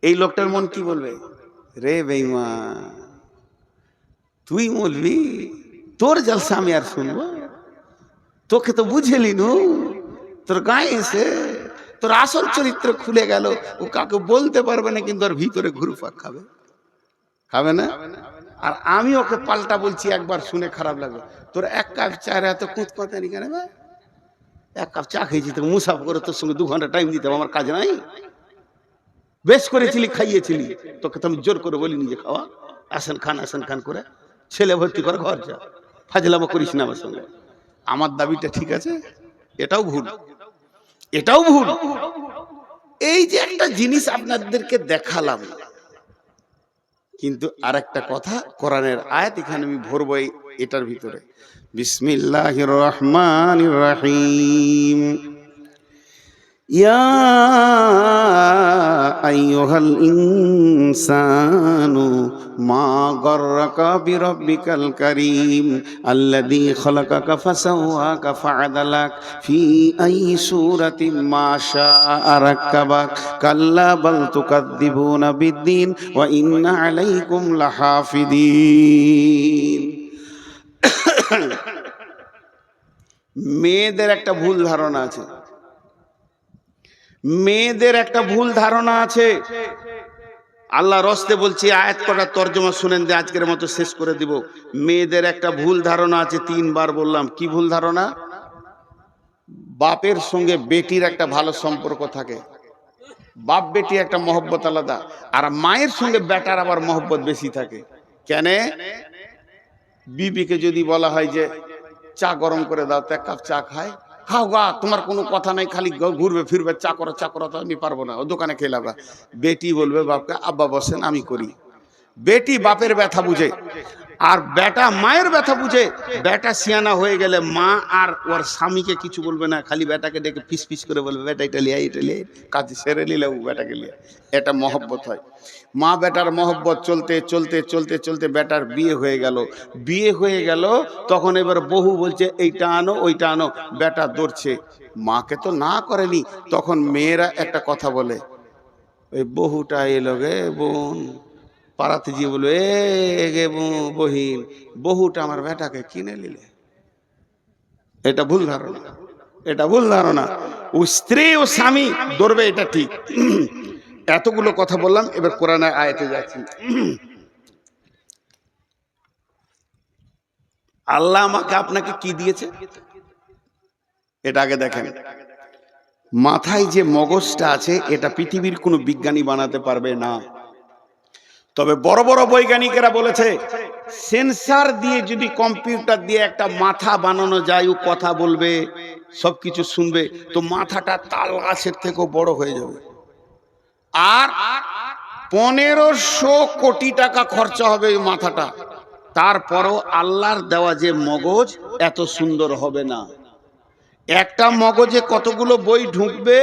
এই লোকটার মন কি বলবে? রে বেঈমান, তুই বলবি তোর জলসা আমি আর শুনবো? তোকে তো বুঝেলি নু, তোর গায়ে এসে তোর আসল চরিত্র খুলে গেল, ও কাকে বলতে পারবে না, কিন্তু ওর ভিতরে ঘুরপাক খাবে, খাবে না? আর আমি ওকে পাল্টা বলছি, একবার শুনে খারাপ লাগবে, তোর এক কাপ চায়ের এত কুঁতকাতানি কেন? এক কাপ চা খেয়েছি, তোকে মুসাফা করে তোর সঙ্গে 2 ঘন্টা টাইম দিতে আমার কাজ নাই? বেশ করেছিলি, খাইয়েছিলি, তোকে তো আমি জোর করে বলিনি যে খাওয়া, আসেন খান করে ছেলে ভর্তি করে ঘর যা, ফাজলামো করিস না আমার সঙ্গে। আমার দাবিটা ঠিক আছে? এটাও ভুল, এটাও ভুল। এই যে একটা জিনিস আপনাদেরকে দেখালাম, কিন্তু আর একটা কথা, কোরআনের আয়াত এখানে আমি ভরবো এটার ভিতরে। বিসমিল্লাহির রহমানির রহিম। ইয়া আইয়ুহাল ইনসানু মা গররাকা বিরাব্বিকাল কারীম আল্লাযী খালাকাকা ফাসাওয়াকা ফাআদালাক ফি আইয়ি সূরাতিন মা শাআ রাক্কাবাক কাল্লা বাল তুকাদ্দিবুনা বিদ্দীন ওয়া ইন্না আলাইকুম লাহাফিদিন। মেয়েদের একটা ভুল ধারণা আছে, মেয়েদের একটা ভুল ধারণা আছে। আল্লাহ রস্তে বলছি, আয়াত করার তর্জমা শুনেন, যে আজকের মতো শেষ করে দিব। মেয়েদের একটা ভুল ধারণা আছে, 3 বার বললাম। কি ভুল ধারণা? বাপের সঙ্গে বেটির একটা ভালো সম্পর্ক থাকে, বাপ বেটি একটা মহব্বত আলাদা, আর মায়ের সঙ্গে বেটার আবার মহব্বত বেশি থাকে। কেন? বিবিকে যদি বলা হয় যে চা গরম করে দাও, তো 1 কাপ চা খায়, খাও গা, তোমার কোনো কথা নাই, খালি ঘুরবে ফিরবে, চা করো তো আমি পারবো না, ও দোকানে খেলাবা। বেটি বলবে বাপকে, আব্বা বসেন আমি করি। বেটি বাপের ব্যথা বুঝে, আর বেটা মায়ের ব্যথা বুঝে। বেটা সিয়ানা হয়ে গেলে মা আর ওর স্বামীকে কিছু বলবে না, খালি বেটাকে ডেকে ফিস ফিস করে বলবে, বেটা এটা লিয়া, এটা লিয়া, কাজ সেরে নিলে ও বেটাকে লিয়া। এটা মহব্বত হয়। মা বেটার মহব্বত চলতে চলতে চলতে চলতে বেটার বিয়ে হয়ে গেল, তখন এবার বহু বলছে এইটা আনো ওইটা আনো, বেটা দৌড়ছে, মাকে তো না করেনি। তখন মেয়েরা একটা কথা বলে, ওই বহুটা এলো গে বোন, পাড়াতে গিয়ে বলবে, এ গে বহিন, বহুটা আমার বেটাকে কিনে নিলে। এটা ভুল ধারণা, এটা ভুল ধারণা। ও স্ত্রী ও স্বামী ধরবে, এটা ঠিক। এতগুলো কথা বললাম, এবার কোরআনের আয়াতে যাচ্ছি। আল্লাহ আমাকে আপনাকে কি দিয়েছে এটা আগে দেখেন। মাথায় যে মগজটা আছে, এটা পৃথিবীর কোনো বিজ্ঞানী বানাতে পারবে না। তবে বড় বড় বৈজ্ঞানিকেরা বলেছে সেন্সার দিয়ে যদি কম্পিউটার দিয়ে একটা মাথা বানানো যায়, ও কথা বলবে, সবকিছু শুনবে, তো মাথাটা তাল গাছের থেকেও বড় হয়ে যাবে। আর 1500 কোটি টাকা খরচা হবে ওই মাথাটা, তারপরও আল্লাহর দেওয়া যে মগজ এত সুন্দর হবে না। একটা মগজে কতগুলো বই ঢুকবে,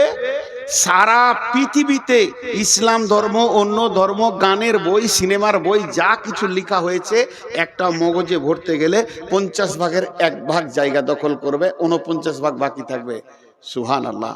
সারা পৃথিবীতে ইসলাম ধর্ম, অন্য ধর্ম, গানের বই, সিনেমার বই, যা কিছু লেখা হয়েছে একটা মগজে ভরতে গেলে 50 ভাগের 1 ভাগ জায়গা দখল করবে, 49 ভাগ বাকি থাকবে। সুবহানাল্লাহ।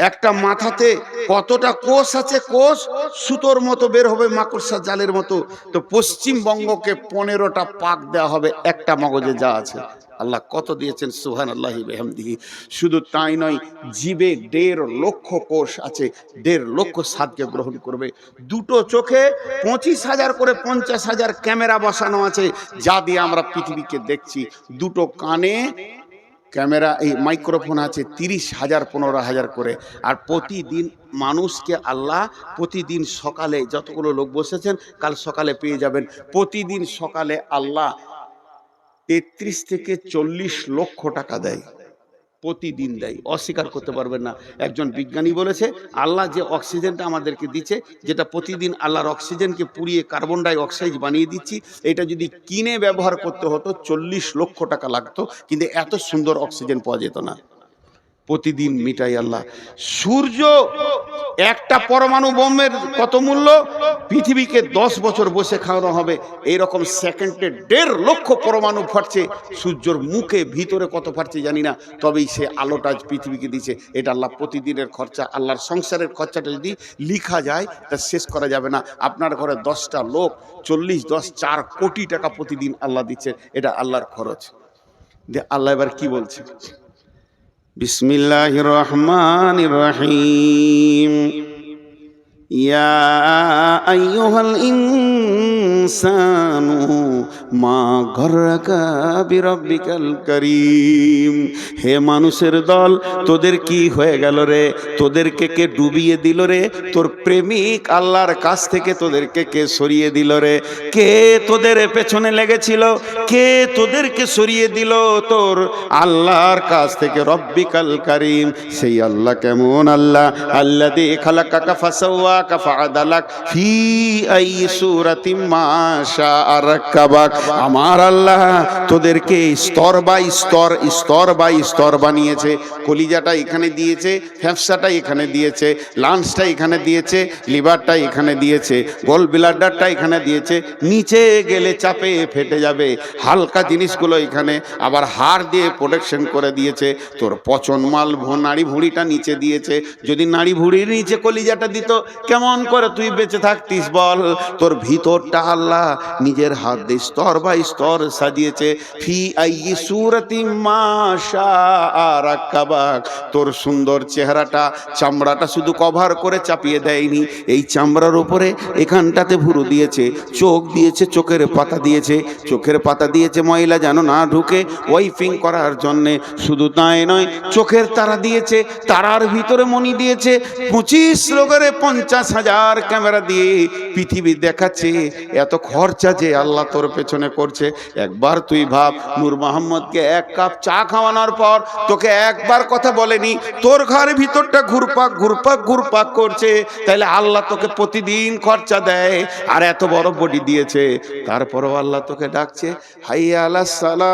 একটা মাথাতে কতটা কোষ আছে, কোষ সুতোর মতো বের হবে, মাকড়সা জালের মতো। তো পশ্চিমবঙ্গকে 15টা পাক দেওয়া হবে একটা মগজে যা আছে। আল্লাহ কত দিয়েছেন, সুবহানাল্লাহি বিহামদিহি। শুধু তাই নয়, জিবে 1.5 লক্ষ কোষ আছে, 1.5 লক্ষ স্বাদকে গ্রহণ করবে। দুটো চোখে 25,000 করে 50,000 ক্যামেরা বসানো আছে, যা দিয়ে আমরা পৃথিবীকে দেখছি। দুটো কানে ক্যামেরা, এই মাইক্রোফোন আছে 30,000 15,000 করে। আর প্রতিদিন মানুষকে আল্লাহ, প্রতিদিন সকালে, যতগুলো লোক বসেছেন কাল সকালে পেয়ে যাবেন, প্রতিদিন সকালে আল্লাহ 33 থেকে 40 লক্ষ টাকা দেয়, প্রতিদিন দেয়, অস্বীকার করতে পারবেন না। একজন বিজ্ঞানী বলেছে আল্লাহ যে অক্সিজেনটা আমাদেরকে দিচ্ছে, যেটা প্রতিদিন আল্লাহর অক্সিজেনকে পুড়িয়ে কার্বন ডাই অক্সাইড বানিয়ে দিচ্ছি, এটা যদি কিনে ব্যবহার করতে হতো 40 লক্ষ টাকা লাগতো, কিন্তু এত সুন্দর অক্সিজেন পাওয়া যেত না। প্রতিদিন মিটাই আল্লাহ। সূর্য, একটা পরমাণু বোমের কত মূল্য, পৃথিবীকে 10 বছর বসে খাওয়ানো হবে। এইরকম সেকেন্ডে 1.5 লক্ষ পরমাণু ফাটছে, সূর্যর মুখে ভিতরে কত ফাটছে জানি না, তবেই সে আলোটা পৃথিবীকে দিচ্ছে। এটা আল্লাহ প্রতিদিনের খরচা। আল্লাহর সংসারের খরচাটা যদি লিখা যায় তা শেষ করা যাবে না। আপনার ঘরে 10টা লোক 4 কোটি টাকা প্রতিদিন আল্লাহ দিচ্ছে, এটা আল্লাহর খরচ। যে আল্লাহ এবার কি বলছে, বিসমিল্লাহির রহমানির রহিম। ইয়া আইয়ুহাল ইনসানু মা গররাকা বিরাব্বিকাল কারীম। হে মানুষের দল, তোদের কি হয়ে গেল রে? তোদেরকে কে ডুবিয়ে দিল রে? তোর প্রেমিক আল্লাহর কাছ থেকে তোদেরকে কে সরিয়ে দিল রে? কে তোদের পেছনে লেগেছিল? কে তোদেরকে সরিয়ে দিল তোর আল্লাহর কাছ থেকে? রব্বিকাল কারীম, সেই আল্লাহ কেমন আল্লাহ? আল্লাযী খালাকাকা ফাসাওয়া ফাআদালাক ফি আই সূরাতিম মা শাআ রাক্কাবাক। আমার আল্লাহ তোদেরকে স্তর বাই স্তর, স্তর বাই স্তর বানিয়েছে। কলিজাটা এখানে দিয়েছে, ফ্যাফসাটা এখানে দিয়েছে, লাঞ্চটা এখানে দিয়েছে, লিভারটা এখানে দিয়েছে, গোল ব্লাডারটা এখানে দিয়েছে। নিচে গেলে চাপে ফেটে যাবে, হালকা জিনিসগুলো এখানে, আবার হাড় দিয়ে প্রোটেকশন করে দিয়েছে। তোর পচন মাল নাড়ি ভুঁড়িটা নিচে দিয়েছে। যদি নাড়ি ভুঁড়ির নিচে কলিজাটা দিত, কেমন করে তুই বেঁচে থাকতিস বল? তোর ভিতরটা আল্লাহ নিজের হাত দিয়ে স্তর বাই স্তর সাজিয়েছে। ফি আই সূরাতিম মা শাআ রাক্কাবাক। তোর সুন্দর চেহারাটা, চামড়াটা শুধু কভার করে চাপিয়ে দেয়নি, এই চামড়ার উপরে এখানটাতে ভুরু দিয়েছে, চোখ দিয়েছে, চোখের পাতা দিয়েছে, চোখের পাতা দিয়েছে ময়লা যেন না ঢুকে, ওয়াইপিং করার জন্যে। শুধু তাই নয়, চোখের তারা দিয়েছে, তারার ভিতরে মণি দিয়েছে। 25 লোকের 50,000 ক্যামেরা দিয়ে পৃথিবী দেখাচ্ছে। এত খরচা যে আল্লাহ তোর পেছনে করছে, একবার তুই ভাব। নূর মোহাম্মদকে 1 কাপ চা খাওয়ানোর পর তোকে একবার কথা বলেনি, তোর ঘরের ভিতরটা ঘুরপাক ঘুরপাক ঘুরপাক করছে। তাইলে আল্লাহ তোকে প্রতিদিন খরচা দেয়, আর এত বড় বডি দিয়েছে, তারপরও আল্লাহ তোকে ডাকছে, হাইয়া আলাস সালাহ,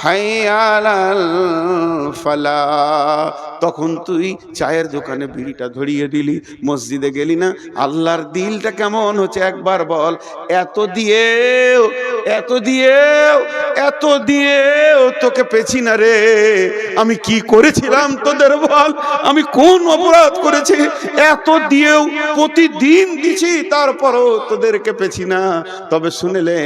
হাইয়া আলাল ফালাহ। তখন তুই চায়ের দোকানে বিড়িটা ধরিয়ে দিলি, মসজিদে গেলি না। আল্লাহর দিলটা কেমন হচ্ছে একবার বল। এত দিয়েও এত দিয়েও এত দিয়েও তোকে পেছি না রে। আমি কি করেছিলাম তোদের বল? আমি কোন অপরাধ করেছি? এত দিয়েও প্রতিদিন দিছি, তারপরও তোদেরকে পেছি না। তবে শুনেলে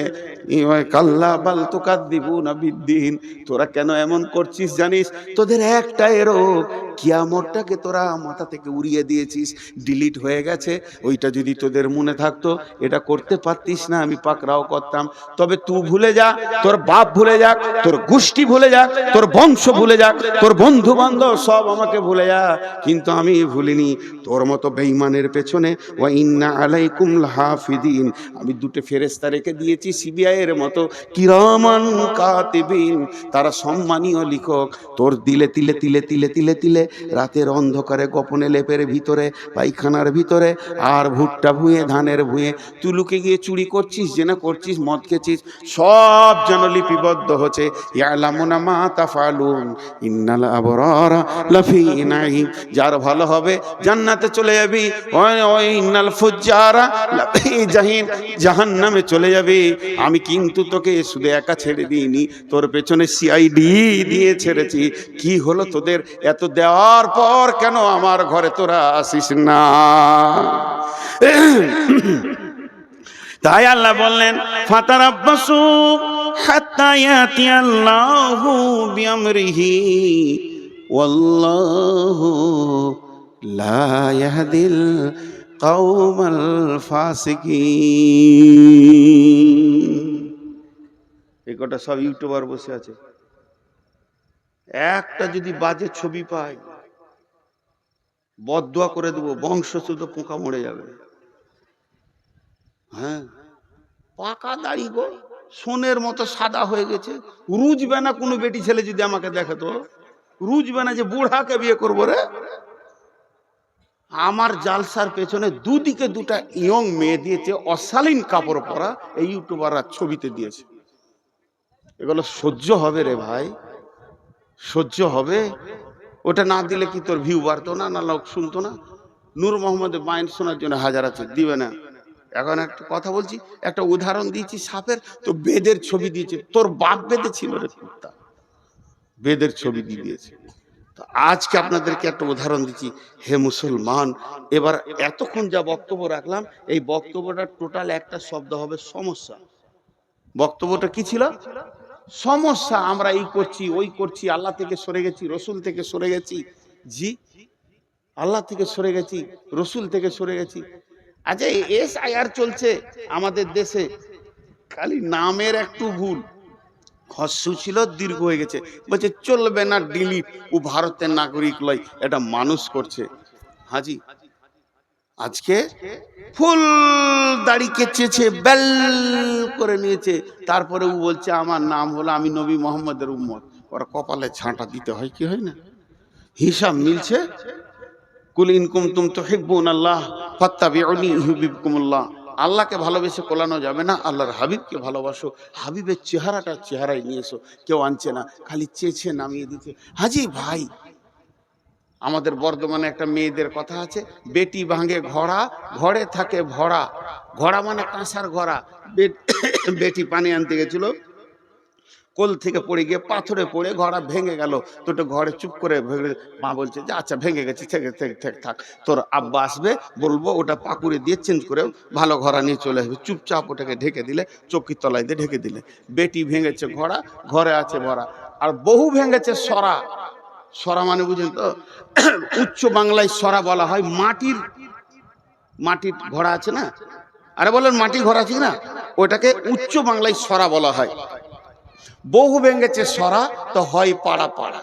কাল্লা বাল তুকাদ্দিবুনা বিদ্দিন। তোরা কেন এমন করছিস জানিস? তোদের একটাই রোগ, কিয়ামতটাকে তোরা মাথা থেকে উড়িয়ে দিয়েছিস, ডিলিট হয়ে গেছে। ওইটা যদি তোদের মনে থাকতো, এটা করতে পারতিস না, আমি পাকড়াও করতাম। তবে তুই ভুলে যা, তোর বাপ ভুলে যাক, তোর গোষ্ঠী ভুলে যাক, তোর বংশ ভুলে যাক, তোর বন্ধু বান্ধব সব আমাকে ভুলে যা, কিন্তু আমি ভুলিনি তোর মতো বেঈমানের পেছনে ওয়া ইন্না আলাইকুম লাহাফিদিন, আমি দুটো ফেরেশতা রেখে দিয়েছি সিবিআই এর মতো, কিরামান কাতিবিন, তারা সম্মানীয় লিখক। তোর দিলে তিলে তিলে তিলে তিলে তিলে রাতের অন্ধকারে গোপনে লেপের ভিতরে, পায়খানার ভিতরে, আর ভুট্টা ভুঁয়ে, ধানের ভুঁয়ে তুই লুকে গিয়ে চুরি করছিস, জেনা করছিস, মদ খেছিস, সব যেন লিপিবদ্ধ হচ্ছে। ইয়ালামুনা মা তাফালুন ইন্নাল আবরারা লাফি নাঈম, যার ভালো হবে জান্নাতে চলে যাবি, ওই ইন্নাল ফুজ্জারা লাফি জাহিম, জাহান্নামে চলে যাবি। আমি কিন্তু তোকে শুধু একা ছেড়ে দিইনি, তোর পেছনে সিআইডি দিয়ে ছেড়েছি। কি হলো তোদের, এত দেওয়ার পর কেন আমার ঘরে তোরা আসিস না? তাই আল্লাহ বললেন ফাতারাব্বাসু হাত্তা ইয়াতিয়াল্লাহু বিআমরিহি ওয়াল্লাহু লা ইয়াহদিল কওমাল ফাসিকিন। এই কটা সব ইউটিউবার বসে আছে, একটা যদি বাজে ছবি পাই বদদুয়া করে দেবো, বংশ শুধু পোকা মরে যাবে। হ্যাঁ, পাকা দাড়ি গো, সোনের মতো সাদা হয়ে গেছে, রুজবে না কোনো বেটি ছেলে যদি আমাকে দেখে, তো রুজবে না যে বুড়াকে বিয়ে করবো রে। আমার জালসার পেছনে দুদিকে দুটা ইয়ং মেয়ে দিয়েছে, অশালীন কাপড় পরা, এই ইউটিউবাররা ছবিতে দিয়েছে। এগুলো সহ্য হবে রে ভাই, সহ্য হবে? ওটা না দিলে কি তোর ভিউ বাড়তো না, না লোক শুনতো না? নূর মোহাম্মদের মাইন শোনার জন্য হাজার আছে, দিবে না। এখন একটা কথা বলছি, একটা উদাহরণ দিয়েছি সাপের, তো বেদের ছবি দিয়েছে, তোর বাপ বেদে ছিল রে কুত্তা, বেদের ছবি দিয়ে দিয়েছে। তো আজকে আপনাদেরকে একটা উদাহরণ দিচ্ছি, হে মুসলমান। এবার এতক্ষণ যা বক্তব্য রাখলাম, এই বক্তব্যটা টোটাল একটা শব্দ হবে সমস্যা। বক্তব্যটা কি ছিল? সমস্যা। আমরা এই করছি, ওই করছি, আল্লাহ থেকে সরে গেছি, রসুল থেকে সরে গেছি। জি, আল্লাহ থেকে সরে গেছি, রসুল থেকে সরে গেছি। আচ্ছা, এসআইআর চলছে আমাদের দেশে, খালি নামের একটু ভুল, হস্যু ছিল দীর্ঘ হয়ে গেছে, বলছে চলবে না, ডিলিট। ও ভারতের নাগরিক লয়, এটা মানুষ করছে। হাজি আজকে ফুল দাড়ি কেচেছে, বেল করে নিয়েছে, তারপরে ও বলছে আমার নাম হলো, আমি নবী মোহাম্মদের উম্মত। ওরা কপালে ছাঁটা দিতে হয় কি হয় না? হিসাব মিলছে। কুল ইন কুনতুম তুহিব্বুনাল্লাহ ফাত্তাবিউনি ইউহিব্বুকুমুল্লাহ। আল্লাহকে ভালোবেসে কোলানো যাবে না, আল্লাহর হাবিবকে ভালোবাসো, হাবিবের চেহারাই নিয়ে এসো। কেউ আনছে না, খালি চেয়েছে নামিয়ে দিতে। হাজি ভাই, আমাদের বর্ধমানে একটা মেয়েদের কথা আছে, বেটি ভাঙে ঘোড়া, ঘরে থাকে ভরা। ঘোড়া মানে কাঁসার ঘোড়া। বেটি পানি আনতে গেছিল, কোল থেকে পড়ে গিয়ে পাথরে পড়ে ঘোড়া ভেঙে গেল। তো ঘরে চুপ করে মা বলছে যে আচ্ছা ভেঙে গেছে, থাক, তোর আব্বা আসবে, বলবো ওটা পাকুড়ে দিয়ে চেঞ্জ করে ভালো ঘোড়া নিয়ে চলে আসবে। চুপচাপ ওটাকে ঢেকে দিলে, চৌকির তলায় দিয়ে ঢেকে দিলে। বেটি ভেঙেছে ঘোড়া, ঘরে আছে ভরা। আর বহু ভেঙেছে সরা। সরা মানে বুঝেন তো? উচ্চ বাংলায় সরা বলা হয় মাটির ঘোড়া আছে না, আরে বলেন মাটির ঘোড়া আছে না, ওটাকে উচ্চ বাংলায় সরা বলা হয়। বহু ভেঙেছে সরা, তো হয় পাড়া পাড়া।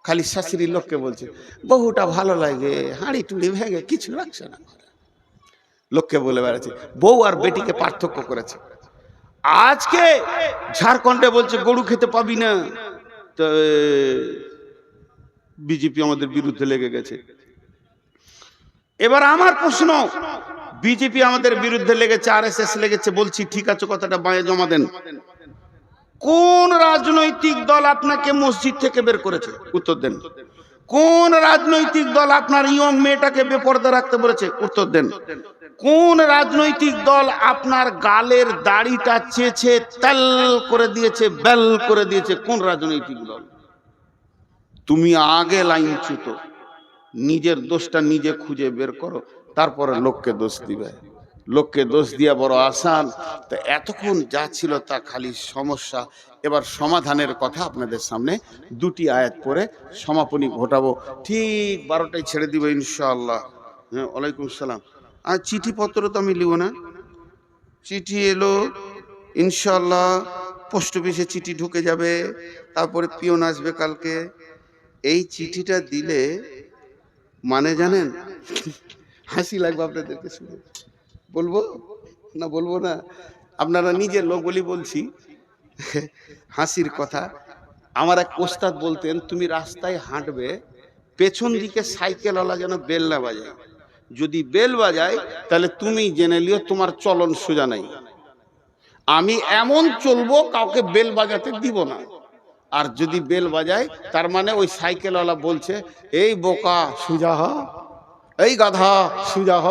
খালি শাশুড়ির লোককে বলছে বহুটা ভালো লাগে, হাঁড়ি টুড়ি ভেঙে কিছু রাখছে না, লোককে বলে বেড়াচ্ছে। বউ আর বেটিকে পার্থক্য করেছে। আজকে ঝাড়খণ্ডে বলছে গরু খেতে পাবি না, তো বিজেপি আমাদের বিরুদ্ধে লেগে গেছে। এবার আমার প্রশ্ন, বিজেপি আমাদের বিরুদ্ধে লেগেছে, আরএসএস লেগেছে, বলছি ঠিক আছে, কথাটা বাঁয়ে জমা দেন। কোন রাজনৈতিক দল আপনাকে মসজিদ থেকে বের করেছে? উত্তর দেন। কোন রাজনৈতিক দল আপনার ইয়ং মেয়েটাকে বেপরদা রাখতে বলেছে? উত্তর দেন। কোন রাজনৈতিক দল আপনার গালের দাড়িটা চেঁচে তেল করে দিয়েছে, বেল করে দিয়েছে? কোন রাজনৈতিক দল? তুমি আগে লাইন ছুটো, নিজের দোষটা নিজে খুঁজে বের করো, তারপরে লোককে দোষ দিবে। লোককে দোষ দিয়া বড় আসান। তো এতক্ষণ যা ছিল তা খালি সমস্যা। এবার সমাধানের কথা আপনাদের সামনে দুটি আয়াত পড়ে সমাপনী ঘটাবো। ঠিক 12টায় ছেড়ে দিব ইনশাআল্লাহ। হ্যাঁ, ওয়ালাইকুম সালাম। আর চিঠিপত্র তো আমি লিব না, চিঠি এলো ইনশাআল্লাহ, পোস্ট অফিসে চিঠি ঢুকে যাবে, তারপরে পিয়ন আসবে কালকে। এই চিঠিটা দিলে মানে জানেন, হাসি লাগবে আপনাদেরকে শুনে, বলবো না বলবো না, আপনারা নিজের লোক বলি বলছি, হাসির কথা। আমার এক ওস্তাদ বলতেন, তুমি রাস্তায় হাঁটবে, পেছন দিকে সাইকেলওয়ালা যেন বেল না বাজায়। যদি বেল বাজায় তাহলে তুমি জেনে লিও তোমার চলন সোজা নাই। আমি এমন চলবো কাউকে বেল বাজাতে দিব না। আর যদি বেল বাজায় তার মানে ওই সাইকেলওয়ালা বলছে, এই বোকা সোজা হ, এই গাধা সোজা হ।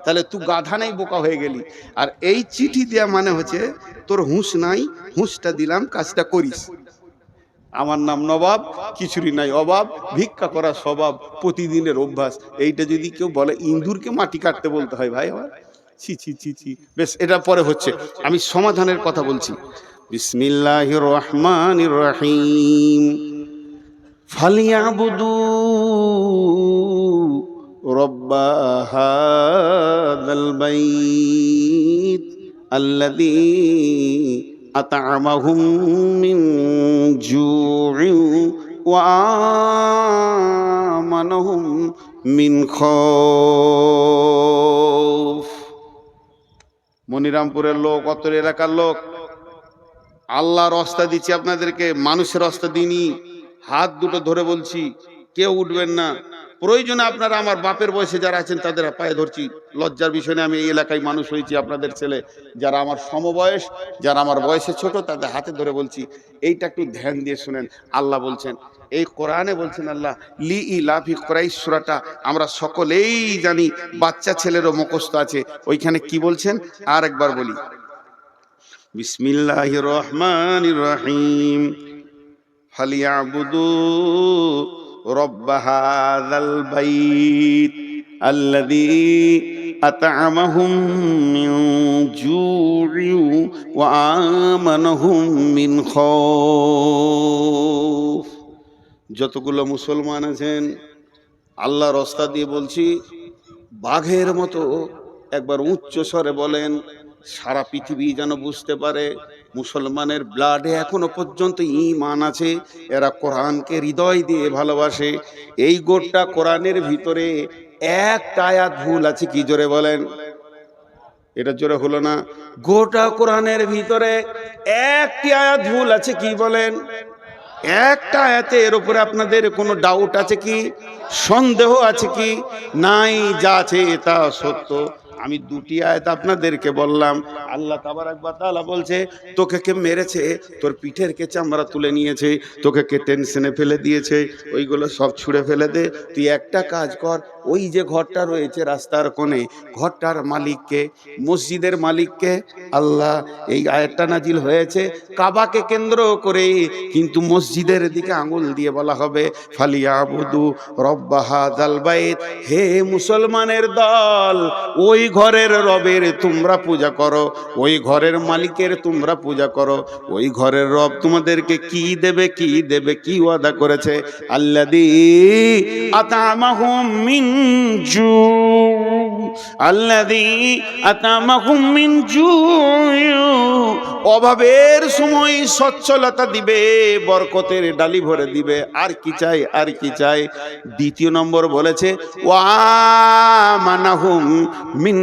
তাহলে তুই গাধা নাই, বোকা হয়ে গেলি। আর এই চিঠি দেয়া মানে হচ্ছে তোর হুঁশ নাই, হুঁশটা দিলাম, কাজটা করিস। আমার নাম নবাব, কিছুরই নাই অভাব, ভিক্ষা করা স্বভাব, প্রতিদিনের অভ্যাস। এইটা যদি কেউ বলে, ইন্দুরকে মাটি কাটতে বলতে হয় ভাই আমার, ছি ছি ছি ছি। বেশ, এটা পরে হচ্ছে, আমি সমাধানের কথা বলছি। বিসমিল্লাহির রহমানির রহিম। ফালিয়াবুদু রব্বা হাযাল বাইত আল্লাযী আত'আমাহুম মিন জু'ইন ওয়া আমানাহুম মিন খাউফ। মনিরামপুরের লোক, অত্তর এলাকার লোক, আল্লাহর রাস্তা দিচ্ছি আপনাদেরকে, মানুষের রাস্তা দিইনি। হাত দুটো ধরে বলছি, কেউ উঠবেন না। প্রয়োজনে আপনারা আমার বাপের বয়সে যারা আছেন তাদের পায়ে ধরছি। লজ্জার বিষয় নিয়ে আমি এই এলাকায় মানুষ হয়েছি, আপনাদের ছেলে যারা আমার সমবয়স, যারা আমার বয়সে ছোট, তাদের হাতে ধরে বলছি, এইটা একটু ধ্যান দিয়ে শুনেন। আল্লাহ বলছেন, এই কোরআনে বলছেন আল্লাহ, লি ইলাফি কুরাইশ সূরাটা আমরা সকলেই জানি, বাচ্চা ছেলেরও মুখস্থ আছে। ওইখানে কি বলছেন আর একবার বলি, বিসমিল্লাহির রহমানির রহিম। ফালিয়াবুদু রব্বা হাযাল বাইত আল্লাযী আত'আমাহুম মিন জু'ইন ওয়া আমানাহুম মিন খাউফ। যতগুলো মুসলমান আছেন, আল্লাহর রাস্তা দিয়ে বলছি, বাঘের মতো একবার উচ্চ স্বরে বলেন, সারা পৃথিবী যেন বুঝতে পারে মুসলমানের ব্লাডে এখনো পর্যন্ত ঈমান আছে, এরা কোরআনকে হৃদয় দিয়ে ভালোবাসে। এই গোটা কোরআনের ভিতরে একটা আয়াত ভুল আছে কি, জোরে বলেন, এটা জোরে হলো না। গোটা কোরআনের ভিতরে একটি আয়াত ভুল আছে কি বলেন, একটা আয়াতে। এর উপরে আপনাদের কোনো ডাউট আছে কি, সন্দেহ আছে কি? নাই, যা আছে তা সত্য। আমি দুটি আয়াত আপনাদেরকে বললাম। আল্লাহ তাবারাক ওয়া তাআলা বলছে, তোকে কে মেরেছে, তোর পিঠের কে চামড়া তুলে নিয়েছে, তোকে কে টেনশনে ফেলে দিয়েছে, ওইগুলো সব ছুঁড়ে ফেলে দে। তুই একটা কাজ কর, ওই যে ঘরটা রয়েছে রাস্তার কোণে, ঘরটার মালিককে, মসজিদের মালিককে আল্লাহ। এই আয়াতটা নাজিল হয়েছে কাবাকে কেন্দ্র করে, কিন্তু মসজিদের দিকে আঙুল দিয়ে বলা হবে, ফালিয়াবুদু রব্বা হাযাল বাইত। হে মুসলমানের দল, ওই ঘরের রবের তোমরা পূজা করো, ওই ঘরের মালিকের তোমরা পূজা করো। ওই ঘরের রব তোমাদেরকে কি দেবে, কি দেবে, কি ওয়াদা করেছে? আল্লাযী আত'আমাহুম মিন জু, আল্লাযী আত'আমাহুম মিন জু। অভাবের সময় সচ্ছলতা দিবে, বরকতের ডালি ভরে দিবে। আর কি চাই, আর কি চাই? দ্বিতীয় নম্বর বলেছে, ওয়া আমানাহুম মিন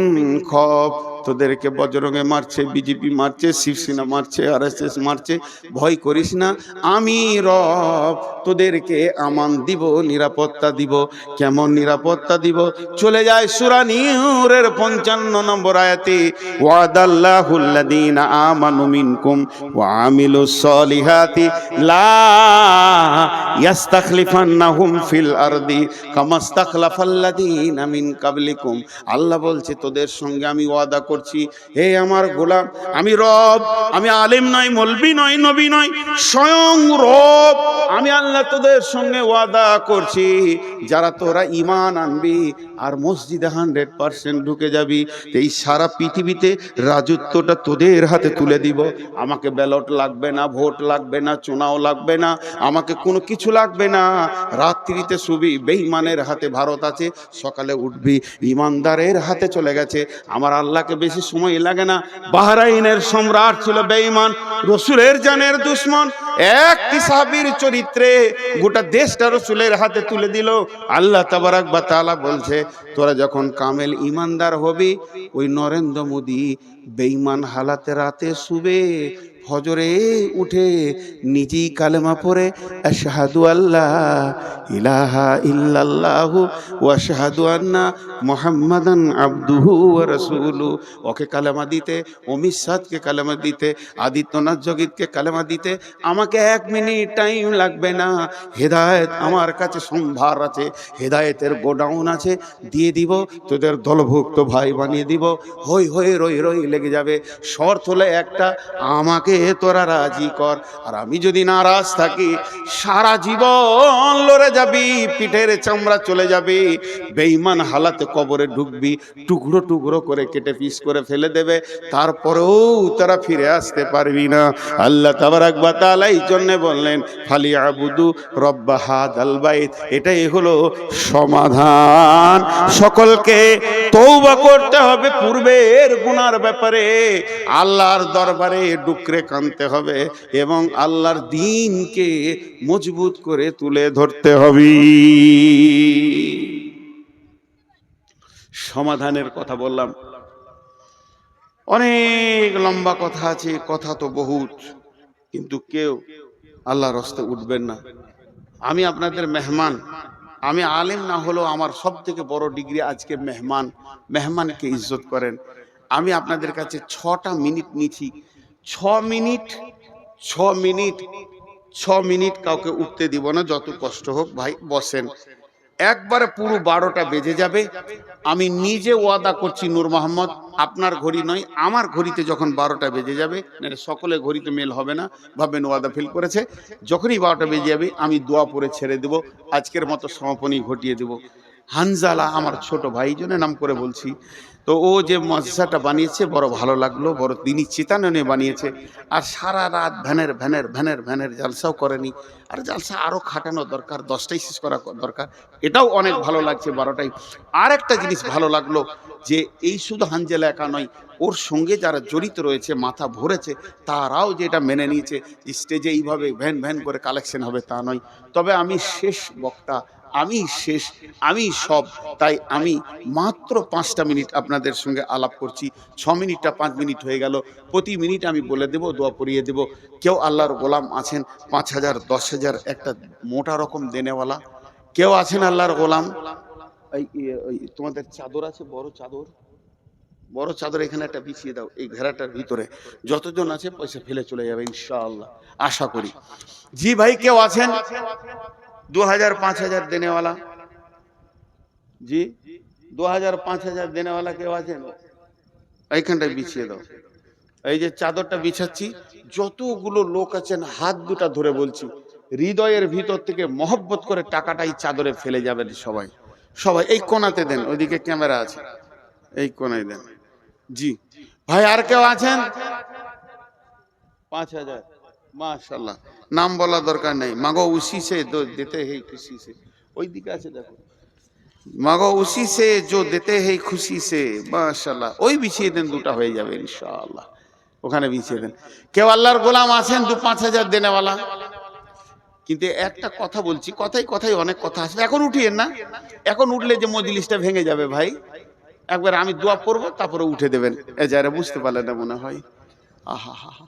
খাউফ। তোদেরকে বজরঙ্গে মারছে, বিজেপি মারছে, শিবসেনা মারছে, আরএসএস মারছে, ভয় করিস না, আমি রব তোদেরকে আমান দিব, নিরাপত্তা দিব। কেমন নিরাপত্তা দিব? চলে যায় সূরা নূরের 55 নম্বর আয়াতে, ওয়াদাল্লাহুল্লাযীনা আমানু মিনকুম ওয়া আমিলুস সলিহাতি লা ইস্তাখলিফান্নাহুম ফিল আরদি কামাস্তাখলাফাল্লাযীনা মিন কাবলিকুম। আল্লাহ বলছে, তোদের সঙ্গে আমি ওয়াদা করছি, হে আমার গোলাম, আমি রব, আমি আলেম নয়, মলবি নয়, নবী নয়, স্বয়ং রব। আমি আল্লাহ তোদের সঙ্গে ওয়াদা করছি, যারা তোরা ঈমান আনবি আর মসজিদে 100% ঢুকে যাবি, এই সারা পৃথিবীতে রাজত্বটা তোদের হাতে তুলে দিব। আমাকে ব্যালট লাগবে না, ভোট লাগবে না, চুনাও লাগবে না, আমাকে কোনো কিছু লাগবে না। রাত্রিতে শুবি বেঈমানের হাতে ভারত আছে, সকালে উঠবি ইমানদারের হাতে চলে গেছে। আমার আল্লাহকে বেশি সময় লাগে না। বাহরাইনের সম্রাট ছিল বেঈমান, রসুলের জানের দুশ্মন। একটি সাহাবীর চরিত্রে গোটা দেশটা রসুলের হাতে তুলে দিল। আল্লাহ তাবারাক ওয়া তাআলা বলছে, তোরা যখন কামেল ইমানদার হবি, ওই নরেন্দ্র মোদী বেঈমান হালাতে রাতে শুবে, ফজরে উঠে নিজেই কালেমা পড়ে আশহাদু আল্লাহ ইলাহা ইল্লাল্লাহু ওয়া আশহাদু আন্না মুহাম্মাদান আবদুহু ওয়া রাসূলুহু, ওকে কালেমা দিতে, অমিত শাহকে কালেমা দিতে, আদিত্যনাথ যোগীকে কালেমা দিতে আমাকে 1 মিনিট টাইম লাগবে না। হেদায়েত আমার কাছে সম্ভার আছে, হেদায়েতের গোডাউন আছে, দিয়ে দিব, তোদের দলভুক্ত ভাই বানিয়ে দিব। হই হই রই রই লেগে যাবে। শর্ত হলে একটা, আমাকে তোরা রাজি কর। আর আমি যদি নারাজ থাকি, সারা জীবন লড়ে যাবি, পিঠের চামড়া চলে যাবে, বেঈমান হালাতে কবরে ঢুকবি, টুকরো টুকরো করে কেটে পিস করে ফেলে দেবে, তারপরেও তারা ফিরে আসতে পারবি না। আল্লাহ তাবারাক ওয়া তাআলা এই জন্য বললেন, ফালিয়াবুদু রব্ব হাযাল বাইত। এটাই হলো সমাধান। সকলকে তওবা করতে হবে পূর্বের গুনার ব্যাপারে, আল্লাহর দরবারে ডুকরে কাঁদতে হবে এবং আল্লাহর দ্বীনকে মজবুত করে তুলে ধরতে হবে। সমাধানের কথা বললাম, অনেক লম্বা কথা আছে, কথা তো বহুত, কিন্তু কেউ আল্লাহর রাস্তে উঠবেন না। আমি আপনাদের মেহমান, আমি আলেম না হলেও আমার সব থেকে বড় ডিগ্রি আজকে মেহমান। মেহমানকে ইজ্জত করেন। আমি আপনাদের কাছে 6টা মিনিট নিচ্ছি, 6 মিনিট কাউকে উঠতে দিব না, যত কষ্ট হোক। ভাই বসেন, একবারে পুরো 12টা বেজে যাবে। আমি নিজে ওয়াদা করছি, নূর মোহাম্মদ, আপনার ঘড়ি নয়, আমার ঘড়িতে যখন 12টা বেজে যাবে, সকলে ঘড়িতে মেল হবে না, ভাবেন ওয়াদা ফেল করেছে। যখনই 12টা বেজে যাবে আমি দোয়া পড়ে ছেড়ে দেব, আজকের মতো সমাপনী ঘটিয়ে দেব। হানজালা আমার ছোট ভাই, জন্য নাম করে বলছি, তো ও যে মজসাটা বানিয়েছে বড় ভালো লাগলো, বড় দিনই চেতনা বানিয়েছে। আর সারা রাত ভ্যানের জালসাও করেনি, আর জালসা আরও খাটানো দরকার, 10টাই শেষ করা দরকার। এটাও অনেক ভালো লাগছে 12টায়। আর একটা জিনিস ভালো লাগলো, যে এই শুধু হানজালা একা নয়, ওর সঙ্গে যারা জড়িত রয়েছে, মাথা ভরেছে, তারাও যেটা মেনে নিয়েছে, স্টেজে এইভাবে ভ্যান করে কালেকশন হবে তা নয়। তবে আমি শেষ বক্তা, আমি সব, তাই আমি মাত্র 5টা মিনিট আপনাদের সঙ্গে আলাপ করছি। 6 মিনিটটা 5 মিনিট হয়ে গেল। প্রতি মিনিট আমি বলে দেব, দোয়া পড়িয়ে দেব। কেউ আল্লাহর গোলাম আছেন 5,000 10,000 একটা মোটা রকম দেনেওয়ালা? কেউ আছেন আল্লাহর গোলাম? এই তোমাদের চাদর আছে, বড় চাদর এখানে একটা বিছিয়ে দাও, এই ঘেরাটার ভিতরে যতজন আছে পয়সা ফেলে চলে যাবে ইনশাআল্লাহ, আশা করি। জি ভাই, কেউ আছেন 2000 5000 দেনেওয়ালা? জি 2000 5000 দেনেওয়ালা কেউ আছেন? এইখানটায় বিছিয়ে দাও। এই যে চাদরটা বিছাচ্ছি, যতগুলো লোক আছেন হাত দুটা ধরে বলছি, হৃদয়ের ভিতর থেকে মহব্বত করে টাকাটাই চাদরে ফেলে যাবেন সবাই। এই কোণাতে দেন, ওইদিকে ক্যামেরা আছে, এই কোণায় দেন। জি ভাই, আর কেউ আছেন? 5000, মাশাআল্লাহ। নাম বলা দরকার নেই, মাগো উসি সে দো দেতে হে খুশি সে। ওই দিকে আছে দেখো, মাগো উসি সে जो देते हैं खुशी से, মাশাআল্লাহ। ওই বিছিয়ে দেন, দুটা হয়ে যাবে ইনশাআল্লাহ, ওখানে বিছিয়ে দেন। কেউ আল্লাহর গোলাম আছেন 2-5,000 দেনেওয়ালা? কিন্তু একটা কথা বলছি, কথাই অনেক কথা আসবে, এখন উঠিয়েন না, এখন উঠলে যে মজলিসটা ভেঙে যাবে ভাই। একবার আমি দোয়া পড়বো, তারপরে উঠে দেবেন। এ যারা বুঝতে পারলেন না মনে হয়, আহা হা হা।